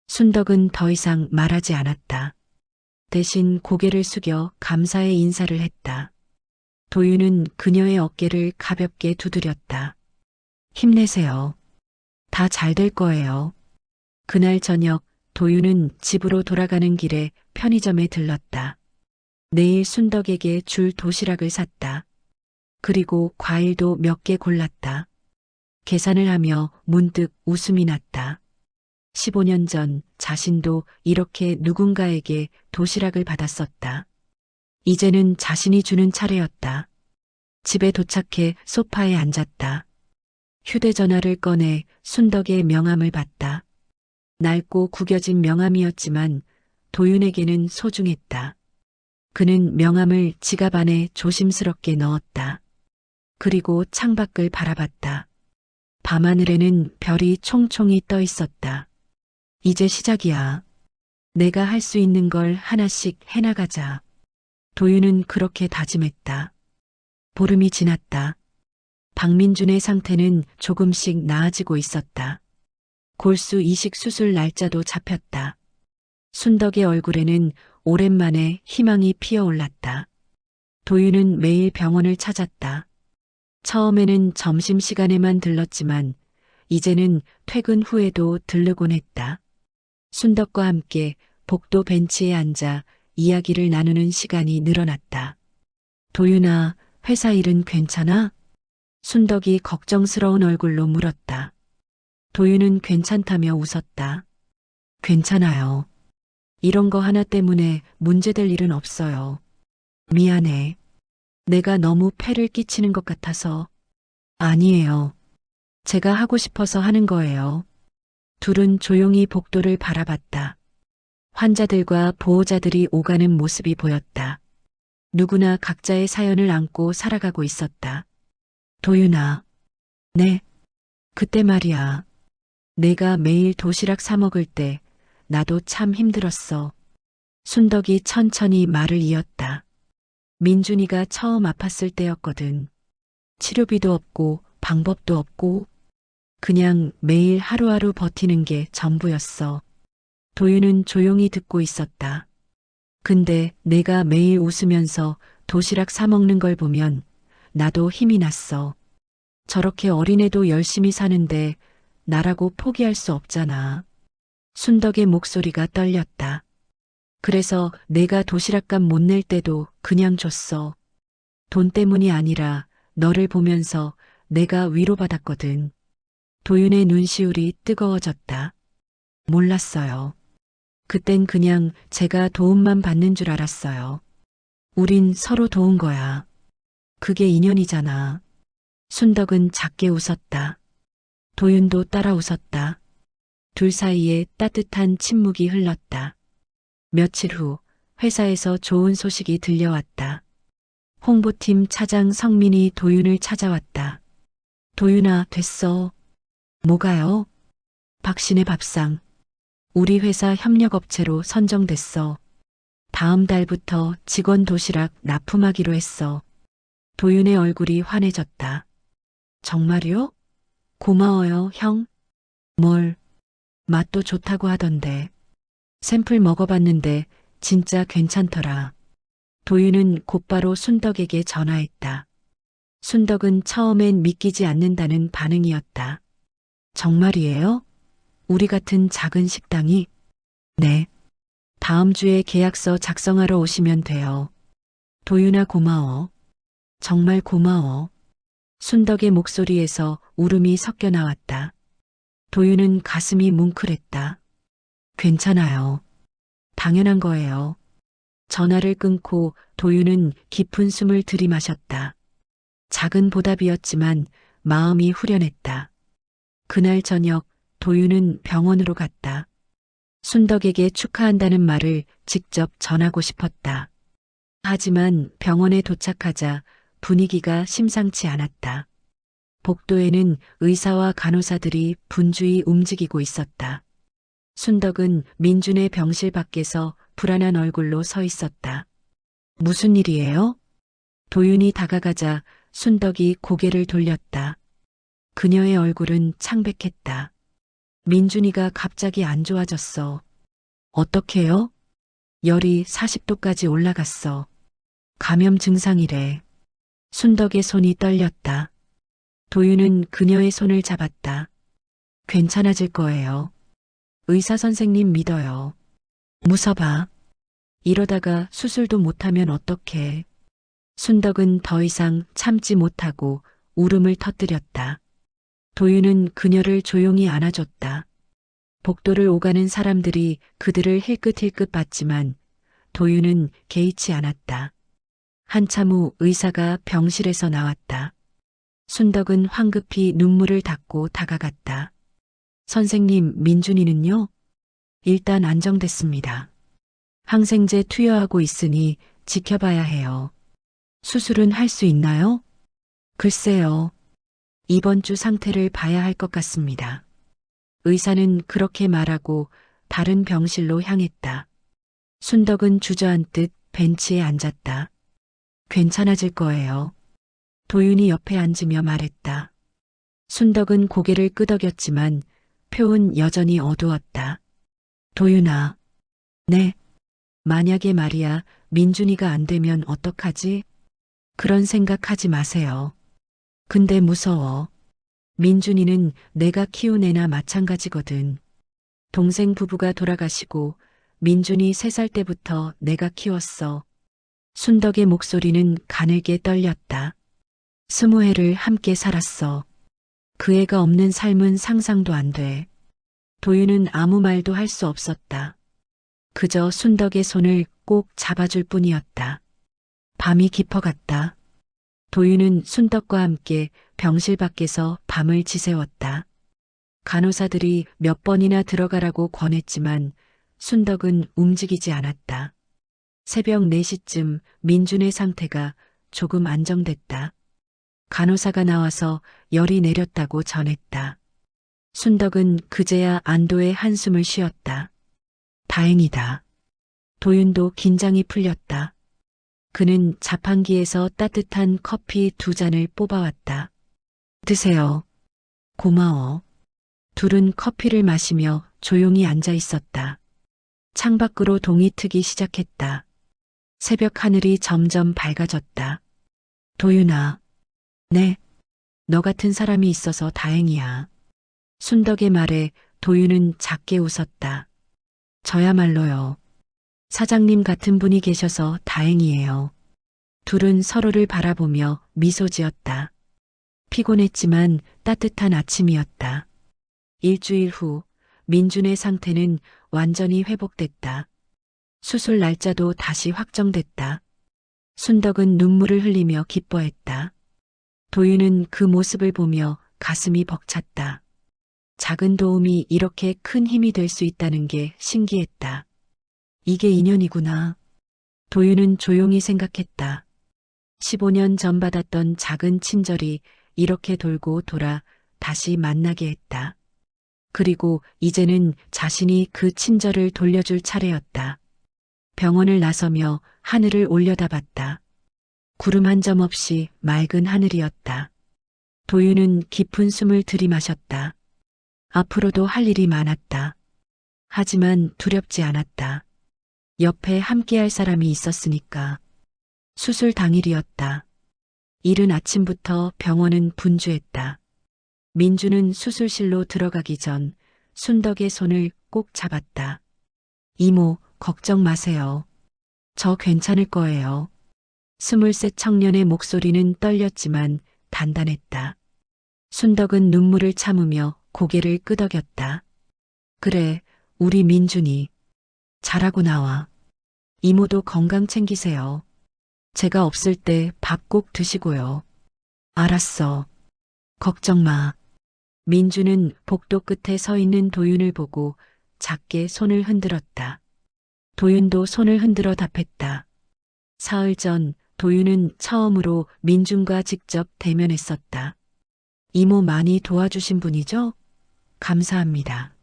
순덕은 더 이상 말하지 않았다. 대신 고개를 숙여 감사의 인사를 했다. 도윤은 그녀의 어깨를 가볍게 두드렸다. 힘내세요. 다 잘 될 거예요. 그날 저녁 도윤은 집으로 돌아가는 길에 편의점에 들렀다. 내일 순덕에게 줄 도시락을 샀다. 그리고 과일도 몇 개 골랐다. 계산을 하며 문득 웃음이 났다. 15년 전 자신도 이렇게 누군가에게 도시락을 받았었다. 이제는 자신이 주는 차례였다. 집에 도착해 소파에 앉았다. 휴대전화를 꺼내 순덕의 명함을 봤다. 낡고 구겨진 명함이었지만 도윤에게는 소중했다. 그는 명함을 지갑 안에 조심스럽게 넣었다. 그리고 창밖을 바라봤다. 밤하늘에는 별이 총총히 떠 있었다. 이제 시작이야. 내가 할 수 있는 걸 하나씩 해나가자. 도윤은 그렇게 다짐했다. 보름이 지났다. 박민준의 상태는 조금씩 나아지고 있었다. 골수 이식 수술 날짜도 잡혔다. 순덕의 얼굴에는 오랜만에 희망이 피어올랐다. 도윤은 매일 병원을 찾았다. 처음에는 점심시간에만 들렀지만 이제는 퇴근 후에도 들르곤 했다. 순덕과 함께 복도 벤치에 앉아 이야기를 나누는 시간이 늘어났다. 도윤아, 회사 일은 괜찮아? 순덕이 걱정스러운 얼굴로 물었다. 도윤은 괜찮다며 웃었다. 괜찮아요. 이런 거 하나 때문에 문제될 일은 없어요. 미안해. 내가 너무 폐를 끼치는 것 같아서. 아니에요. 제가 하고 싶어서 하는 거예요. 둘은 조용히 복도를 바라봤다. 환자들과 보호자들이 오가는 모습이 보였다. 누구나 각자의 사연을 안고 살아가고 있었다. 도윤아. 네. 그때 말이야. 내가 매일 도시락 사 먹을 때 나도 참 힘들었어. 순덕이 천천히 말을 이었다. 민준이가 처음 아팠을 때였거든. 치료비도 없고 방법도 없고 그냥 매일 하루하루 버티는 게 전부였어. 도윤은 조용히 듣고 있었다. 근데 내가 매일 웃으면서 도시락 사 먹는 걸 보면 나도 힘이 났어. 저렇게 어린애도 열심히 사는데 나라고 포기할 수 없잖아. 순덕의 목소리가 떨렸다. 그래서 내가 도시락값 못 낼 때도 그냥 줬어. 돈 때문이 아니라 너를 보면서 내가 위로받았거든. 도윤의 눈시울이 뜨거워졌다. 몰랐어요. 그땐 그냥 제가 도움만 받는 줄 알았어요. 우린 서로 도운 거야. 그게 인연이잖아. 순덕은 작게 웃었다. 도윤도 따라 웃었다. 둘 사이에 따뜻한 침묵이 흘렀다. 며칠 후 회사에서 좋은 소식이 들려왔다. 홍보팀 차장 성민이 도윤을 찾아왔다. 도윤아, 됐어. 뭐가요? 박신의 밥상. 우리 회사 협력업체로 선정됐어. 다음 달부터 직원 도시락 납품하기로 했어. 도윤의 얼굴이 환해졌다. 정말요? 고마워요, 형. 뭘, 맛도 좋다고 하던데. 샘플 먹어봤는데 진짜 괜찮더라. 도윤은 곧바로 순덕에게 전화했다. 순덕은 처음엔 믿기지 않는다는 반응이었다. 정말이에요? 우리 같은 작은 식당이? 네. 다음 주에 계약서 작성하러 오시면 돼요. 도윤아, 고마워. 정말 고마워. 순덕의 목소리에서 울음이 섞여 나왔다. 도윤은 가슴이 뭉클했다. 괜찮아요. 당연한 거예요. 전화를 끊고 도윤은 깊은 숨을 들이마셨다. 작은 보답이었지만 마음이 후련했다. 그날 저녁 도윤은 병원으로 갔다. 순덕에게 축하한다는 말을 직접 전하고 싶었다. 하지만 병원에 도착하자 분위기가 심상치 않았다. 복도에는 의사와 간호사들이 분주히 움직이고 있었다. 순덕은 민준의 병실 밖에서 불안한 얼굴로 서 있었다. 무슨 일이에요? 도윤이 다가가자 순덕이 고개를 돌렸다. 그녀의 얼굴은 창백했다. 민준이가 갑자기 안 좋아졌어. 어떻게요? 열이 40도까지 올라갔어. 감염 증상이래. 순덕의 손이 떨렸다. 도윤은 그녀의 손을 잡았다. 괜찮아질 거예요. 의사 선생님 믿어요. 무서봐. 이러다가 수술도 못하면 어떡해. 순덕은 더 이상 참지 못하고 울음을 터뜨렸다. 도윤은 그녀를 조용히 안아줬다. 복도를 오가는 사람들이 그들을 힐끗힐끗 봤지만 도윤은 개의치 않았다. 한참 후 의사가 병실에서 나왔다. 순덕은 황급히 눈물을 닦고 다가갔다. 선생님, 민준이는요? 일단 안정됐습니다. 항생제 투여하고 있으니 지켜봐야 해요. 수술은 할 수 있나요? 글쎄요. 이번 주 상태를 봐야 할 것 같습니다. 의사는 그렇게 말하고 다른 병실로 향했다. 순덕은 주저앉듯 벤치에 앉았다. 괜찮아질 거예요. 도윤이 옆에 앉으며 말했다. 순덕은 고개를 끄덕였지만 표은 여전히 어두웠다. 도윤아. 네. 만약에 말이야, 민준이가 안 되면 어떡하지? 그런 생각하지 마세요. 근데 무서워. 민준이는 내가 키운 애나 마찬가지거든. 동생 부부가 돌아가시고 민준이 3살 때부터 내가 키웠어. 순덕의 목소리는 가늘게 떨렸다. 20해를 함께 살았어. 그 애가 없는 삶은 상상도 안 돼. 도윤은 아무 말도 할 수 없었다. 그저 순덕의 손을 꼭 잡아줄 뿐이었다. 밤이 깊어갔다. 도윤은 순덕과 함께 병실 밖에서 밤을 지새웠다. 간호사들이 몇 번이나 들어가라고 권했지만 순덕은 움직이지 않았다. 새벽 4시쯤 민준의 상태가 조금 안정됐다. 간호사가 나와서 열이 내렸다고 전했다. 순덕은 그제야 안도의 한숨을 쉬었다. 다행이다. 도윤도 긴장이 풀렸다. 그는 자판기에서 따뜻한 커피 2잔을 뽑아왔다. 드세요. 고마워. 둘은 커피를 마시며 조용히 앉아 있었다. 창밖으로 동이 트기 시작했다. 새벽 하늘이 점점 밝아졌다. 도윤아. 네. 너 같은 사람이 있어서 다행이야. 순덕의 말에 도윤은 작게 웃었다. 저야말로요. 사장님 같은 분이 계셔서 다행이에요. 둘은 서로를 바라보며 미소 지었다. 피곤했지만 따뜻한 아침이었다. 일주일 후 민준의 상태는 완전히 회복됐다. 수술 날짜도 다시 확정됐다. 순덕은 눈물을 흘리며 기뻐했다. 도윤은 그 모습을 보며 가슴이 벅찼다. 작은 도움이 이렇게 큰 힘이 될 수 있다는 게 신기했다. 이게 인연이구나. 도윤은 조용히 생각했다. 15년 전 받았던 작은 친절이 이렇게 돌고 돌아 다시 만나게 했다. 그리고 이제는 자신이 그 친절을 돌려줄 차례였다. 병원을 나서며 하늘을 올려다봤다. 구름 한 점 없이 맑은 하늘이었다. 도윤은 깊은 숨을 들이마셨다. 앞으로도 할 일이 많았다. 하지만 두렵지 않았다. 옆에 함께할 사람이 있었으니까. 수술 당일이었다. 이른 아침부터 병원은 분주했다. 민주는 수술실로 들어가기 전 순덕의 손을 꼭 잡았다. 이모, 걱정 마세요. 저 괜찮을 거예요. 23 청년의 목소리는 떨렸지만 단단했다. 순덕은 눈물을 참으며 고개를 끄덕였다. 그래, 우리 민준이. 잘하고 나와. 이모도 건강 챙기세요. 제가 없을 때 밥 꼭 드시고요. 알았어. 걱정 마. 민주는 복도 끝에 서 있는 도윤을 보고 작게 손을 흔들었다. 도윤도 손을 흔들어 답했다. 사흘 전 도윤은 처음으로 민준과 직접 대면했었다. 이모 많이 도와주신 분이죠? 감사합니다.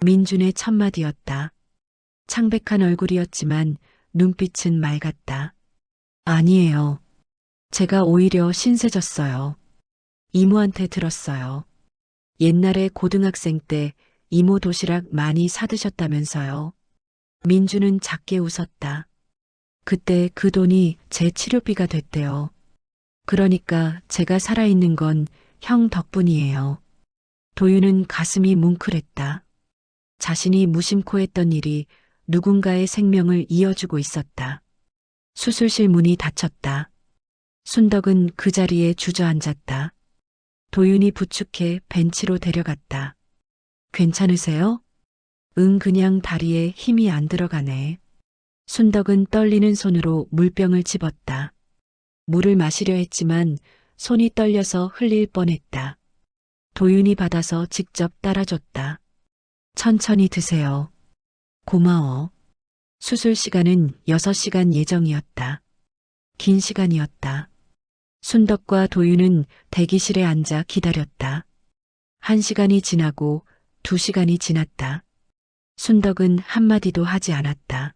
민준의 첫마디였다. 창백한 얼굴이었지만 눈빛은 맑았다. 아니에요. 제가 오히려 신세졌어요. 이모한테 들었어요. 옛날에 고등학생 때 이모 도시락 많이 사드셨다면서요. 민주는 작게 웃었다. 그때 그 돈이 제 치료비가 됐대요. 그러니까 제가 살아있는 건 형 덕분이에요. 도윤은 가슴이 뭉클했다. 자신이 무심코 했던 일이 누군가의 생명을 이어주고 있었다. 수술실 문이 닫혔다. 순덕은 그 자리에 주저앉았다. 도윤이 부축해 벤치로 데려갔다. 괜찮으세요? 응, 그냥 다리에 힘이 안 들어가네. 순덕은 떨리는 손으로 물병을 집었다. 물을 마시려 했지만 손이 떨려서 흘릴 뻔했다. 도윤이 받아서 직접 따라줬다. 천천히 드세요. 고마워. 수술 시간은 6시간 예정이었다. 긴 시간이었다. 순덕과 도윤은 대기실에 앉아 기다렸다. 1시간이 지나고 2시간이 지났다. 순덕은 한마디도 하지 않았다.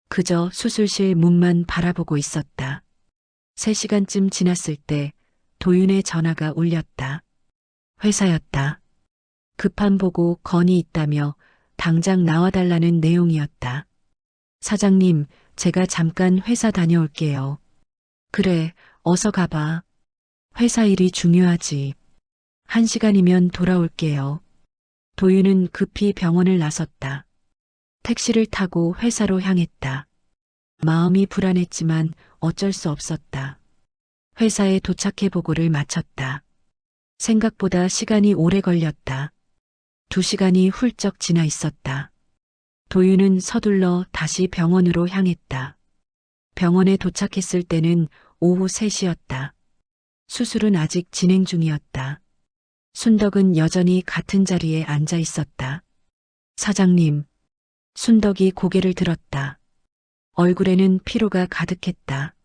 그저 수술실 문만 바라보고 있었다. 3시간쯤 지났을 때 도윤의 전화가 울렸다. 회사였다. 급한 보고 건의 있다며 당장 나와달라는 내용이었다. 사장님, 제가 잠깐 회사 다녀올게요. 그래, 어서 가봐. 회사 일이 중요하지. 1시간이면 돌아올게요. 도윤은 급히 병원을 나섰다. 택시를 타고 회사로 향했다. 마음이 불안했지만 어쩔 수 없었다. 회사에 도착해 보고를 마쳤다. 생각보다 시간이 오래 걸렸다. 2시간이 훌쩍 지나 있었다. 도윤은 서둘러 다시 병원으로 향했다. 병원에 도착했을 때는 오후 3시였다. 수술은 아직 진행 중이었다. 순덕은 여전히 같은 자리에 앉아 있었다. 사장님. 순덕이 고개를 들었다. 얼굴에는 피로가 가득했다.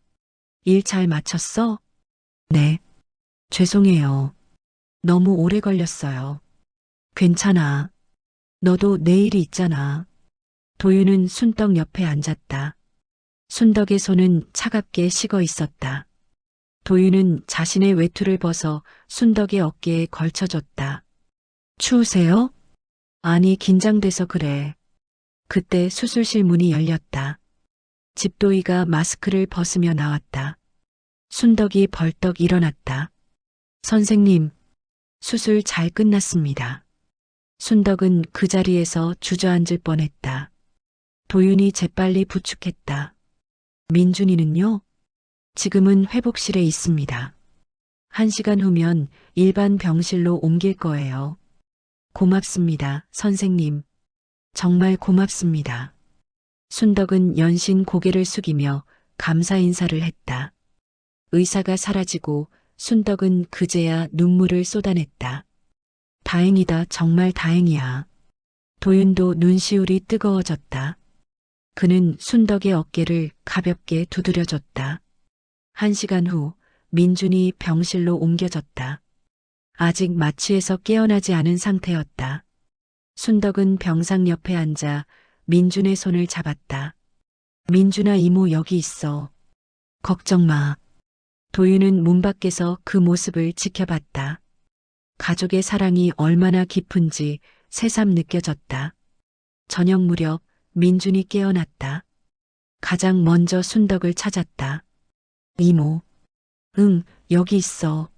일 잘 마쳤어? 네. 죄송해요. 너무 오래 걸렸어요. 괜찮아. 너도 내일이 있잖아. 도윤은 순덕 옆에 앉았다. 순덕의 손은 차갑게 식어 있었다. 도윤은 자신의 외투를 벗어 순덕의 어깨에 걸쳐줬다. 추우세요? 아니, 긴장돼서 그래. 그때 수술실 문이 열렸다. 집도이가 마스크를 벗으며 나왔다. 순덕이 벌떡 일어났다. 선생님, 수술 잘 끝났습니다. 순덕은 그 자리에서 주저앉을 뻔했다. 도윤이 재빨리 부축했다. 민준이는요? 지금은 회복실에 있습니다. 1시간 후면 일반 병실로 옮길 거예요. 고맙습니다, 선생님. 정말 고맙습니다. 순덕은 연신 고개를 숙이며 감사 인사를 했다. 의사가 사라지고 순덕은 그제야 눈물을 쏟아냈다. 다행이다, 정말 다행이야. 도윤도 눈시울이 뜨거워졌다. 그는 순덕의 어깨를 가볍게 두드려줬다. 1시간 후 민준이 병실로 옮겨졌다. 아직 마취에서 깨어나지 않은 상태였다. 순덕은 병상 옆에 앉아 민준의 손을 잡았다. 민준아, 이모 여기 있어. 걱정 마. 도윤은 문 밖에서 그 모습을 지켜봤다. 가족의 사랑이 얼마나 깊은지 새삼 느껴졌다. 저녁 무렵 민준이 깨어났다. 가장 먼저 순덕을 찾았다. 이모. 응, 여기 있어.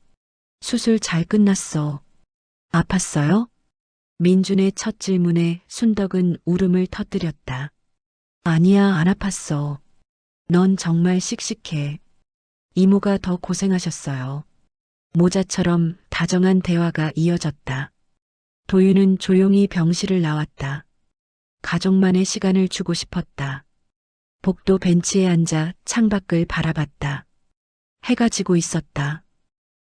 수술 잘 끝났어. 아팠어요? 민준의 첫 질문에 순덕은 울음을 터뜨렸다. 아니야, 안 아팠어. 넌 정말 씩씩해. 이모가 더 고생하셨어요. 모자처럼 다정한 대화가 이어졌다. 도윤은 조용히 병실을 나왔다. 가족만의 시간을 주고 싶었다. 복도 벤치에 앉아 창밖을 바라봤다. 해가 지고 있었다.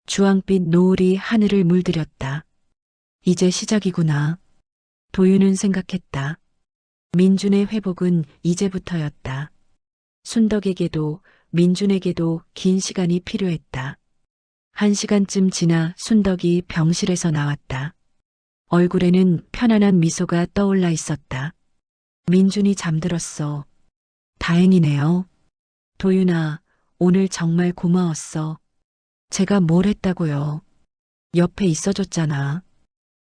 주황빛 노을이 하늘을 물들였다. 이제 시작이구나. 도윤은 생각했다. 민준의 회복은 이제부터였다. 순덕에게도 민준에게도 긴 시간이 필요했다. 1시간쯤 지나 순덕이 병실에서 나왔다. 얼굴에는 편안한 미소가 떠올라 있었다. 민준이 잠들었어. 다행이네요. 도윤아, 오늘 정말 고마웠어. 제가 뭘 했다고요? 옆에 있어줬잖아.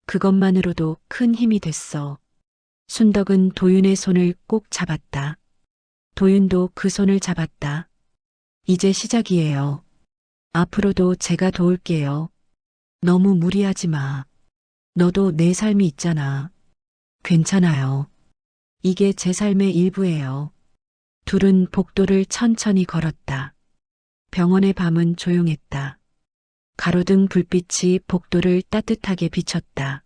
그것만으로도 큰 힘이 됐어. 순덕은 도윤의 손을 꼭 잡았다. 도윤도 그 손을 잡았다. 이제 시작이에요. 앞으로도 제가 도울게요. 너무 무리하지 마. 너도 내 삶이 있잖아. 괜찮아요. 이게 제 삶의 일부예요. 둘은 복도를 천천히 걸었다. 병원의 밤은 조용했다. 가로등 불빛이 복도를 따뜻하게 비쳤다.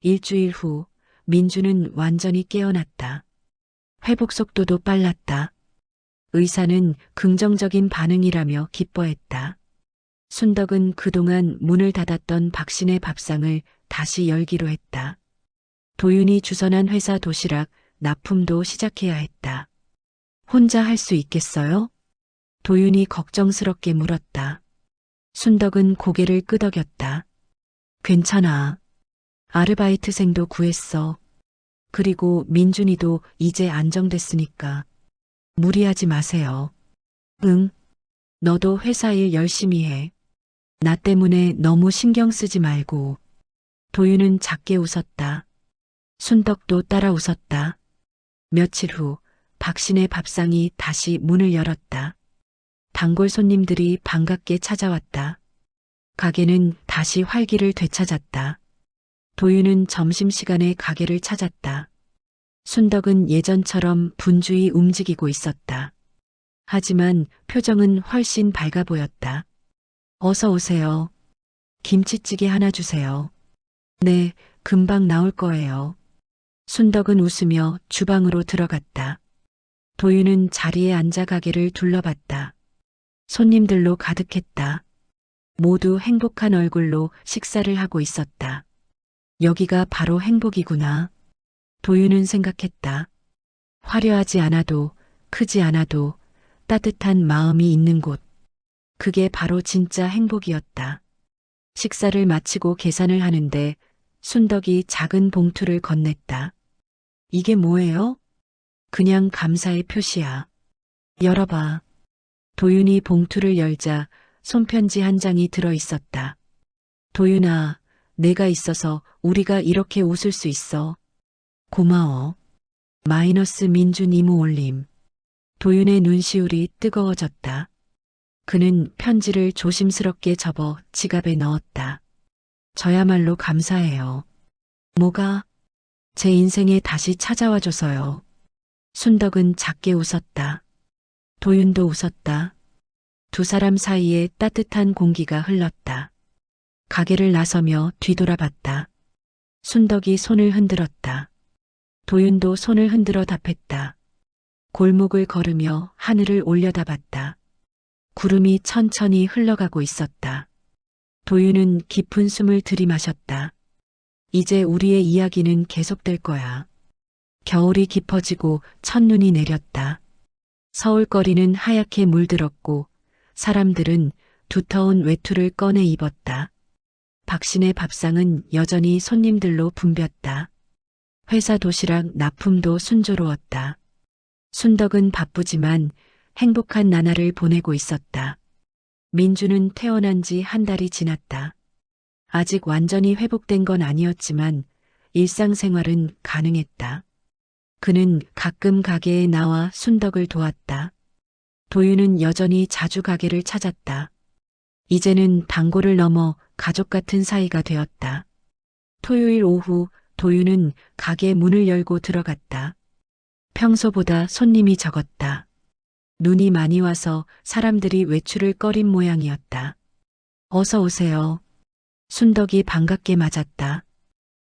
일주일 후 민주는 완전히 깨어났다. 회복 속도도 빨랐다. 의사는 긍정적인 반응이라며 기뻐했다. 순덕은 그동안 문을 닫았던 박신의 밥상을 다시 열기로 했다. 도윤이 주선한 회사 도시락 납품도 시작해야 했다. 혼자 할 수 있겠어요? 도윤이 걱정스럽게 물었다. 순덕은 고개를 끄덕였다. 괜찮아. 아르바이트생도 구했어. 그리고 민준이도 이제 안정됐으니까. 무리하지 마세요. 응. 너도 회사 일 열심히 해. 나 때문에 너무 신경 쓰지 말고. 도윤은 작게 웃었다. 순덕도 따라 웃었다. 며칠 후 박신의 밥상이 다시 문을 열었다. 단골 손님들이 반갑게 찾아왔다. 가게는 다시 활기를 되찾았다. 도윤은 점심시간에 가게를 찾았다. 순덕은 예전처럼 분주히 움직이고 있었다. 하지만 표정은 훨씬 밝아 보였다. 어서 오세요. 김치찌개 하나 주세요. 네, 금방 나올 거예요. 순덕은 웃으며 주방으로 들어갔다. 도윤은 자리에 앉아 가게를 둘러봤다. 손님들로 가득했다. 모두 행복한 얼굴로 식사를 하고 있었다. 여기가 바로 행복이구나. 도윤은 생각했다. 화려하지 않아도 크지 않아도 따뜻한 마음이 있는 곳. 그게 바로 진짜 행복이었다. 식사를 마치고 계산을 하는데 순덕이 작은 봉투를 건넸다. 이게 뭐예요? 그냥 감사의 표시야. 열어봐. 도윤이 봉투를 열자 손편지 한 장이 들어 있었다. 도윤아, 내가 있어서 우리가 이렇게 웃을 수 있어. 고마워. 마이너스 민준 이모 올림. 도윤의 눈시울이 뜨거워졌다. 그는 편지를 조심스럽게 접어 지갑에 넣었다. 저야말로 감사해요. 뭐가? 제 인생에 다시 찾아와줘서요. 순덕은 작게 웃었다. 도윤도 웃었다. 두 사람 사이에 따뜻한 공기가 흘렀다. 가게를 나서며 뒤돌아봤다. 순덕이 손을 흔들었다. 도윤도 손을 흔들어 답했다. 골목을 걸으며 하늘을 올려다봤다. 구름이 천천히 흘러가고 있었다. 도윤은 깊은 숨을 들이마셨다. 이제 우리의 이야기는 계속될 거야. 겨울이 깊어지고 첫눈이 내렸다. 서울거리는 하얗게 물들었고 사람들은 두터운 외투를 꺼내 입었다. 박신의 밥상은 여전히 손님들로 붐볐다. 회사 도시락 납품도 순조로웠다. 순덕은 바쁘지만 행복한 나날을 보내고 있었다. 민주는 태어난 지 한 달이 지났다. 아직 완전히 회복된 건 아니었지만 일상생활은 가능했다. 그는 가끔 가게에 나와 순덕을 도왔다. 도윤은 여전히 자주 가게를 찾았다. 이제는 단골을 넘어 가족 같은 사이가 되었다. 토요일 오후 도윤은 가게 문을 열고 들어갔다. 평소보다 손님이 적었다. 눈이 많이 와서 사람들이 외출을 꺼린 모양이었다. 어서 오세요. 순덕이 반갑게 맞았다.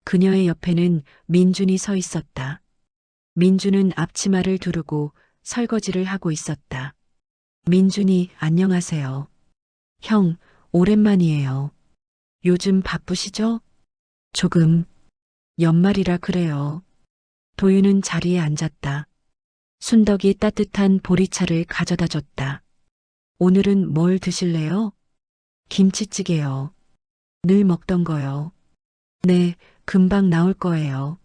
그녀의 옆에는 민준이 서 있었다. 민준은 앞치마를 두르고 설거지를 하고 있었다. 민준이 안녕하세요. 형, 오랜만이에요. 요즘 바쁘시죠? 조금. 연말이라 그래요. 도윤은 자리에 앉았다. 순덕이 따뜻한 보리차를 가져다 줬다. 오늘은 뭘 드실래요? 김치찌개요. 늘 먹던 거요. 네, 금방 나올 거예요.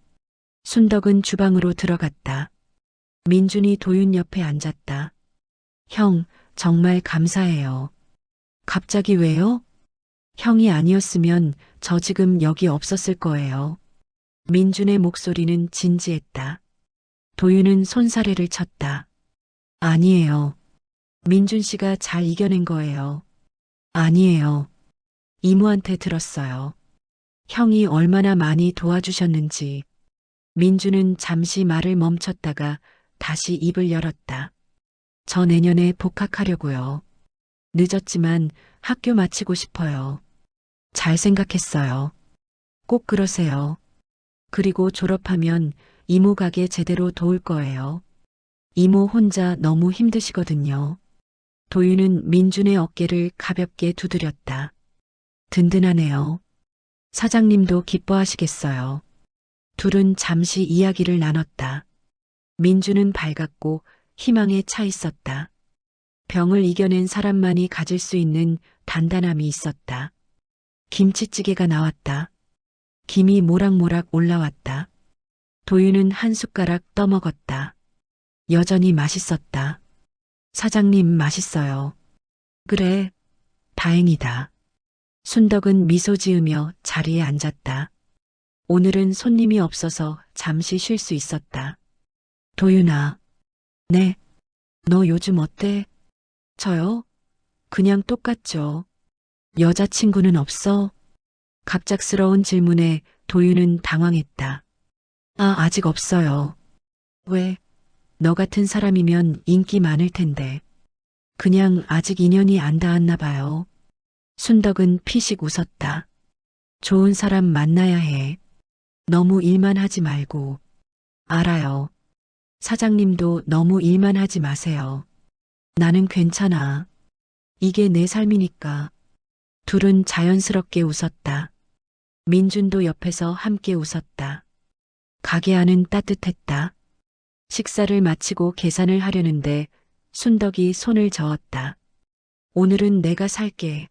순덕은 주방으로 들어갔다. 민준이 도윤 옆에 앉았다. 형, 정말 감사해요. 갑자기 왜요? 형이 아니었으면 저 지금 여기 없었을 거예요. 민준의 목소리는 진지했다. 도윤은 손사래를 쳤다. 아니에요. 민준 씨가 잘 이겨낸 거예요. 아니에요. 이모한테 들었어요. 형이 얼마나 많이 도와주셨는지. 민준은 잠시 말을 멈췄다가 다시 입을 열었다. 저 내년에 복학하려고요. 늦었지만 학교 마치고 싶어요. 잘 생각했어요. 꼭 그러세요. 그리고 졸업하면 이모 가게 제대로 도울 거예요. 이모 혼자 너무 힘드시거든요. 도윤은 민준의 어깨를 가볍게 두드렸다. 든든하네요. 사장님도 기뻐하시겠어요. 둘은 잠시 이야기를 나눴다. 민준은 밝았고 희망에 차 있었다. 병을 이겨낸 사람만이 가질 수 있는 단단함이 있었다. 김치찌개가 나왔다. 김이 모락모락 올라왔다. 도윤은 한 숟가락 떠먹었다. 여전히 맛있었다. 사장님 맛있어요. 그래, 다행이다. 순덕은 미소 지으며 자리에 앉았다. 오늘은 손님이 없어서 잠시 쉴 수 있었다. 도윤아. 네. 너 요즘 어때? 저요? 그냥 똑같죠. 여자친구는 없어? 갑작스러운 질문에 도윤은 당황했다. 아직 없어요. 왜? 너 같은 사람이면 인기 많을 텐데. 그냥 아직 인연이 안 닿았나 봐요. 순덕은 피식 웃었다. 좋은 사람 만나야 해. 너무 일만 하지 말고. 알아요. 사장님도 너무 일만 하지 마세요. 나는 괜찮아. 이게 내 삶이니까. 둘은 자연스럽게 웃었다. 민준도 옆에서 함께 웃었다. 가게 안은 따뜻했다. 식사를 마치고 계산을 하려는데 순덕이 손을 저었다. 오늘은 내가 살게.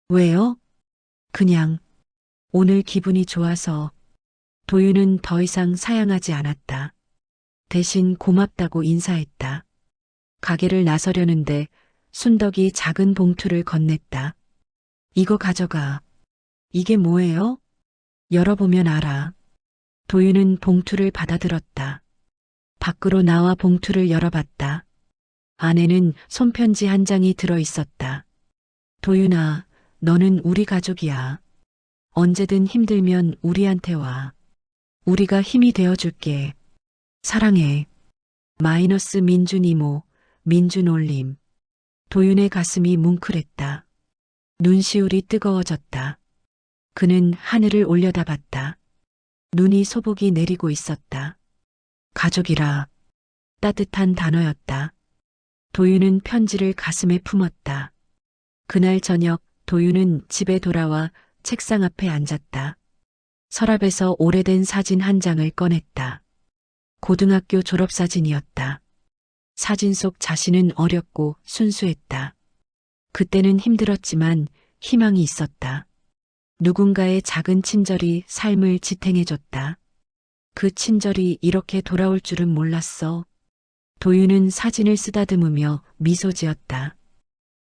왜요? 그냥 오늘 기분이 좋아서. 도윤은 더 이상 사양하지 않았다. 대신 고맙다고 인사했다. 가게를 나서려는데 순덕이 작은 봉투를 건넸다. 이거 가져가. 이게 뭐예요? 열어보면 알아. 도윤은 봉투를 받아들었다. 밖으로 나와 봉투를 열어봤다. 안에는 손편지 한 장이 들어 있었다. 도윤아, 너는 우리 가족이야. 언제든 힘들면 우리한테 와. 우리가 힘이 되어줄게. 사랑해. 마이너스 민준 이모, 민준 올림. 도윤의 가슴이 뭉클했다. 눈시울이 뜨거워졌다. 그는 하늘을 올려다봤다. 눈이 소복이 내리고 있었다. 가족이라 따뜻한 단어였다. 도윤은 편지를 가슴에 품었다. 그날 저녁 도윤은 집에 돌아와 책상 앞에 앉았다. 서랍에서 오래된 사진 한 장을 꺼냈다. 고등학교 졸업사진이었다. 사진 속 자신은 어렸고 순수했다. 그때는 힘들었지만 희망이 있었다. 누군가의 작은 친절이 삶을 지탱해줬다. 그 친절이 이렇게 돌아올 줄은 몰랐어. 도윤은 사진을 쓰다듬으며 미소 지었다.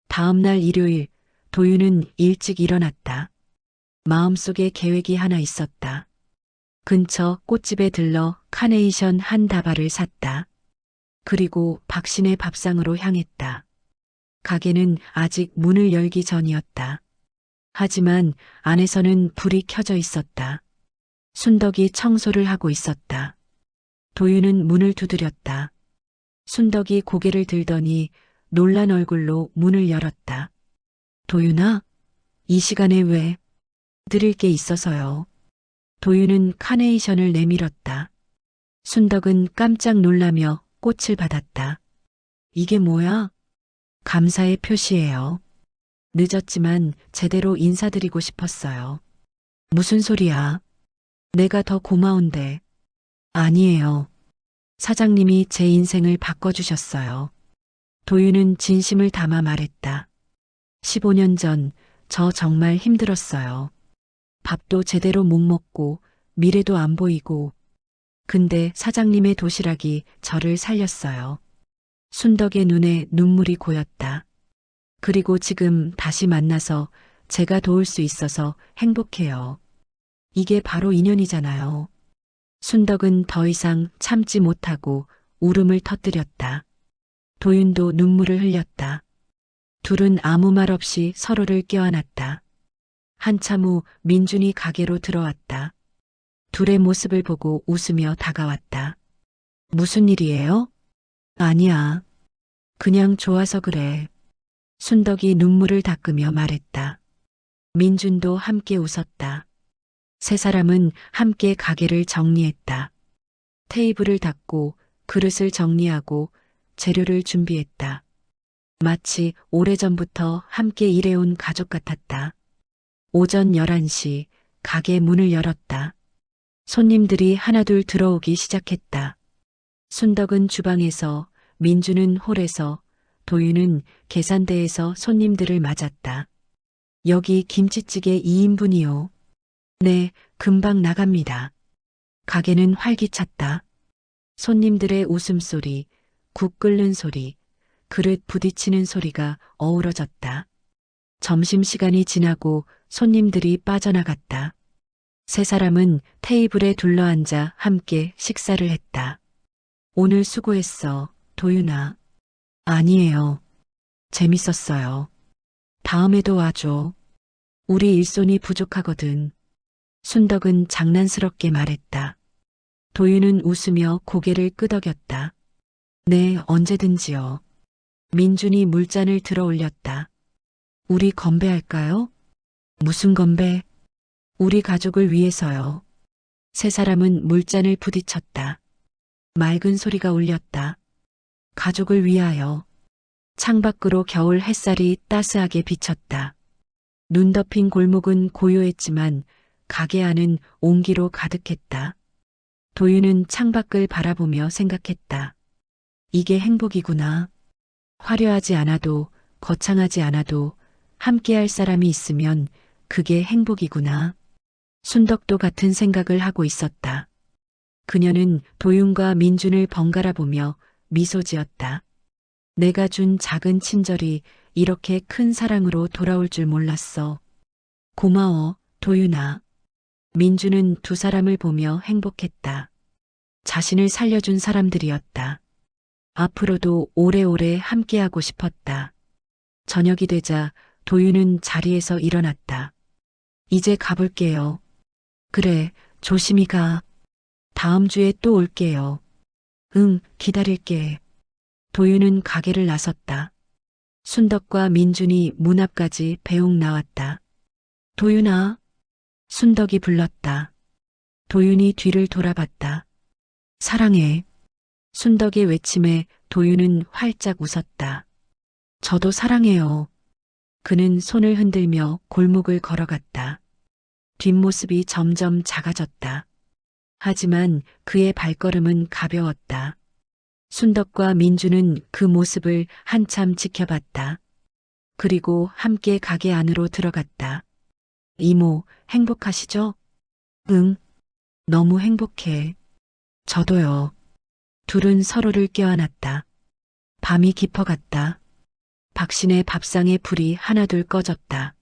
다음 날 일요일, 도윤은 일찍 일어났다. 마음속에 계획이 하나 있었다. 근처 꽃집에 들러 카네이션 한 다발을 샀다. 그리고 박신의 밥상으로 향했다. 가게는 아직 문을 열기 전이었다. 하지만 안에서는 불이 켜져 있었다. 순덕이 청소를 하고 있었다. 도윤은 문을 두드렸다. 순덕이 고개를 들더니 놀란 얼굴로 문을 열었다. 도윤아, 이 시간에 왜? 드릴 게 있어서요. 도윤은 카네이션을 내밀었다. 순덕은 깜짝 놀라며 꽃을 받았다. 이게 뭐야? 감사의 표시예요. 늦었지만 제대로 인사드리고 싶었어요. 무슨 소리야? 내가 더 고마운데. 아니에요. 사장님이 제 인생을 바꿔주셨어요. 도윤은 진심을 담아 말했다. 15년 전 저 정말 힘들었어요. 밥도 제대로 못 먹고 미래도 안 보이고. 근데 사장님의 도시락이 저를 살렸어요. 순덕의 눈에 눈물이 고였다. 그리고 지금 다시 만나서 제가 도울 수 있어서 행복해요. 이게 바로 인연이잖아요. 순덕은 더 이상 참지 못하고 울음을 터뜨렸다. 도윤도 눈물을 흘렸다. 둘은 아무 말 없이 서로를 껴안았다. 한참 후 민준이 가게로 들어왔다. 둘의 모습을 보고 웃으며 다가왔다. 무슨 일이에요? 아니야. 그냥 좋아서 그래. 순덕이 눈물을 닦으며 말했다. 민준도 함께 웃었다. 세 사람은 함께 가게를 정리했다. 테이블을 닦고 그릇을 정리하고 재료를 준비했다. 마치 오래전부터 함께 일해온 가족 같았다. 오전 11시 가게 문을 열었다. 손님들이 하나둘 들어오기 시작했다. 순덕은 주방에서, 민주는 홀에서, 도윤은 계산대에서 손님들을 맞았다. 여기 김치찌개 2인분이요. 네, 금방 나갑니다. 가게는 활기찼다. 손님들의 웃음소리, 국 끓는 소리, 그릇 부딪히는 소리가 어우러졌다. 점심시간이 지나고 손님들이 빠져나갔다. 세 사람은 테이블에 둘러앉아 함께 식사를 했다. 오늘 수고했어, 도윤아. 아니에요. 재밌었어요. 다음에도 와줘. 우리 일손이 부족하거든. 순덕은 장난스럽게 말했다. 도윤은 웃으며 고개를 끄덕였다. 네, 언제든지요. 민준이 물잔을 들어 올렸다. 우리 건배할까요? 무슨 건배? 우리 가족을 위해서요. 세 사람은 물잔을 부딪혔다. 맑은 소리가 울렸다. 가족을 위하여. 창밖으로 겨울 햇살이 따스하게 비쳤다. 눈 덮인 골목은 고요했지만 가게 안은 온기로 가득했다. 도윤은 창밖을 바라보며 생각했다. 이게 행복이구나. 화려하지 않아도 거창하지 않아도 함께할 사람이 있으면 그게 행복이구나. 순덕도 같은 생각을 하고 있었다. 그녀는 도윤과 민준을 번갈아 보며 미소 지었다. 내가 준 작은 친절이 이렇게 큰 사랑으로 돌아올 줄 몰랐어. 고마워, 도윤아. 민준은 두 사람을 보며 행복했다. 자신을 살려준 사람들이었다. 앞으로도 오래오래 함께하고 싶었다. 저녁이 되자 도윤은 자리에서 일어났다. 이제 가볼게요. 그래, 조심히 가. 다음 주에 또 올게요. 응, 기다릴게. 도윤은 가게를 나섰다. 순덕과 민준이 문 앞까지 배웅 나왔다. 도윤아. 순덕이 불렀다. 도윤이 뒤를 돌아봤다. 사랑해. 순덕의 외침에 도윤은 활짝 웃었다. 저도 사랑해요. 그는 손을 흔들며 골목을 걸어갔다. 뒷모습이 점점 작아졌다. 하지만 그의 발걸음은 가벼웠다. 순덕과 민주는 그 모습을 한참 지켜봤다. 그리고 함께 가게 안으로 들어갔다. 이모, 행복하시죠? 응, 너무 행복해. 저도요. 둘은 서로를 껴안았다. 밤이 깊어갔다. 박신의 밥상에 불이 하나둘 꺼졌다.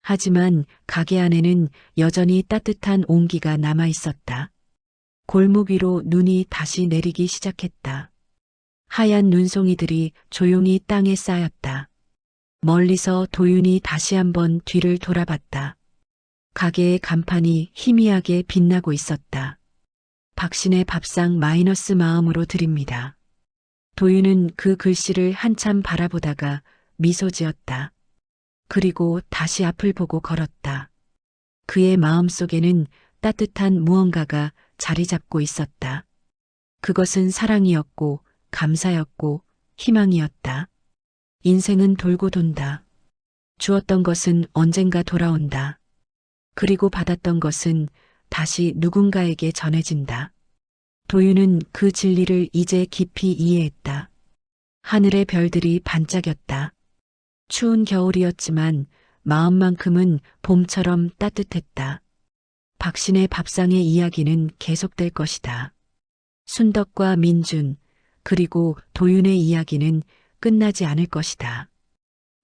하지만 가게 안에는 여전히 따뜻한 온기가 남아 있었다. 골목 위로 눈이 다시 내리기 시작했다. 하얀 눈송이들이 조용히 땅에 쌓였다. 멀리서 도윤이 다시 한번 뒤를 돌아봤다. 가게의 간판이 희미하게 빛나고 있었다. 박신의 밥상 마이너스 마음으로 드립니다. 도윤은 그 글씨를 한참 바라보다가 미소 지었다. 그리고 다시 앞을 보고 걸었다. 그의 마음속에는 따뜻한 무언가가 자리 잡고 있었다. 그것은 사랑이었고 감사였고 희망이었다. 인생은 돌고 돈다. 주었던 것은 언젠가 돌아온다. 그리고 받았던 것은 다시 누군가에게 전해진다. 도윤은 그 진리를 이제 깊이 이해했다. 하늘의 별들이 반짝였다. 추운 겨울이었지만 마음만큼은 봄처럼 따뜻했다. 박신의 밥상의 이야기는 계속될 것이다. 순덕과 민준, 그리고 도윤의 이야기는 끝나지 않을 것이다.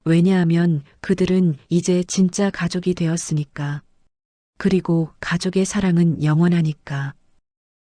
왜냐하면 그들은 이제 진짜 가족이 되었으니까. 그리고 가족의 사랑은 영원하니까.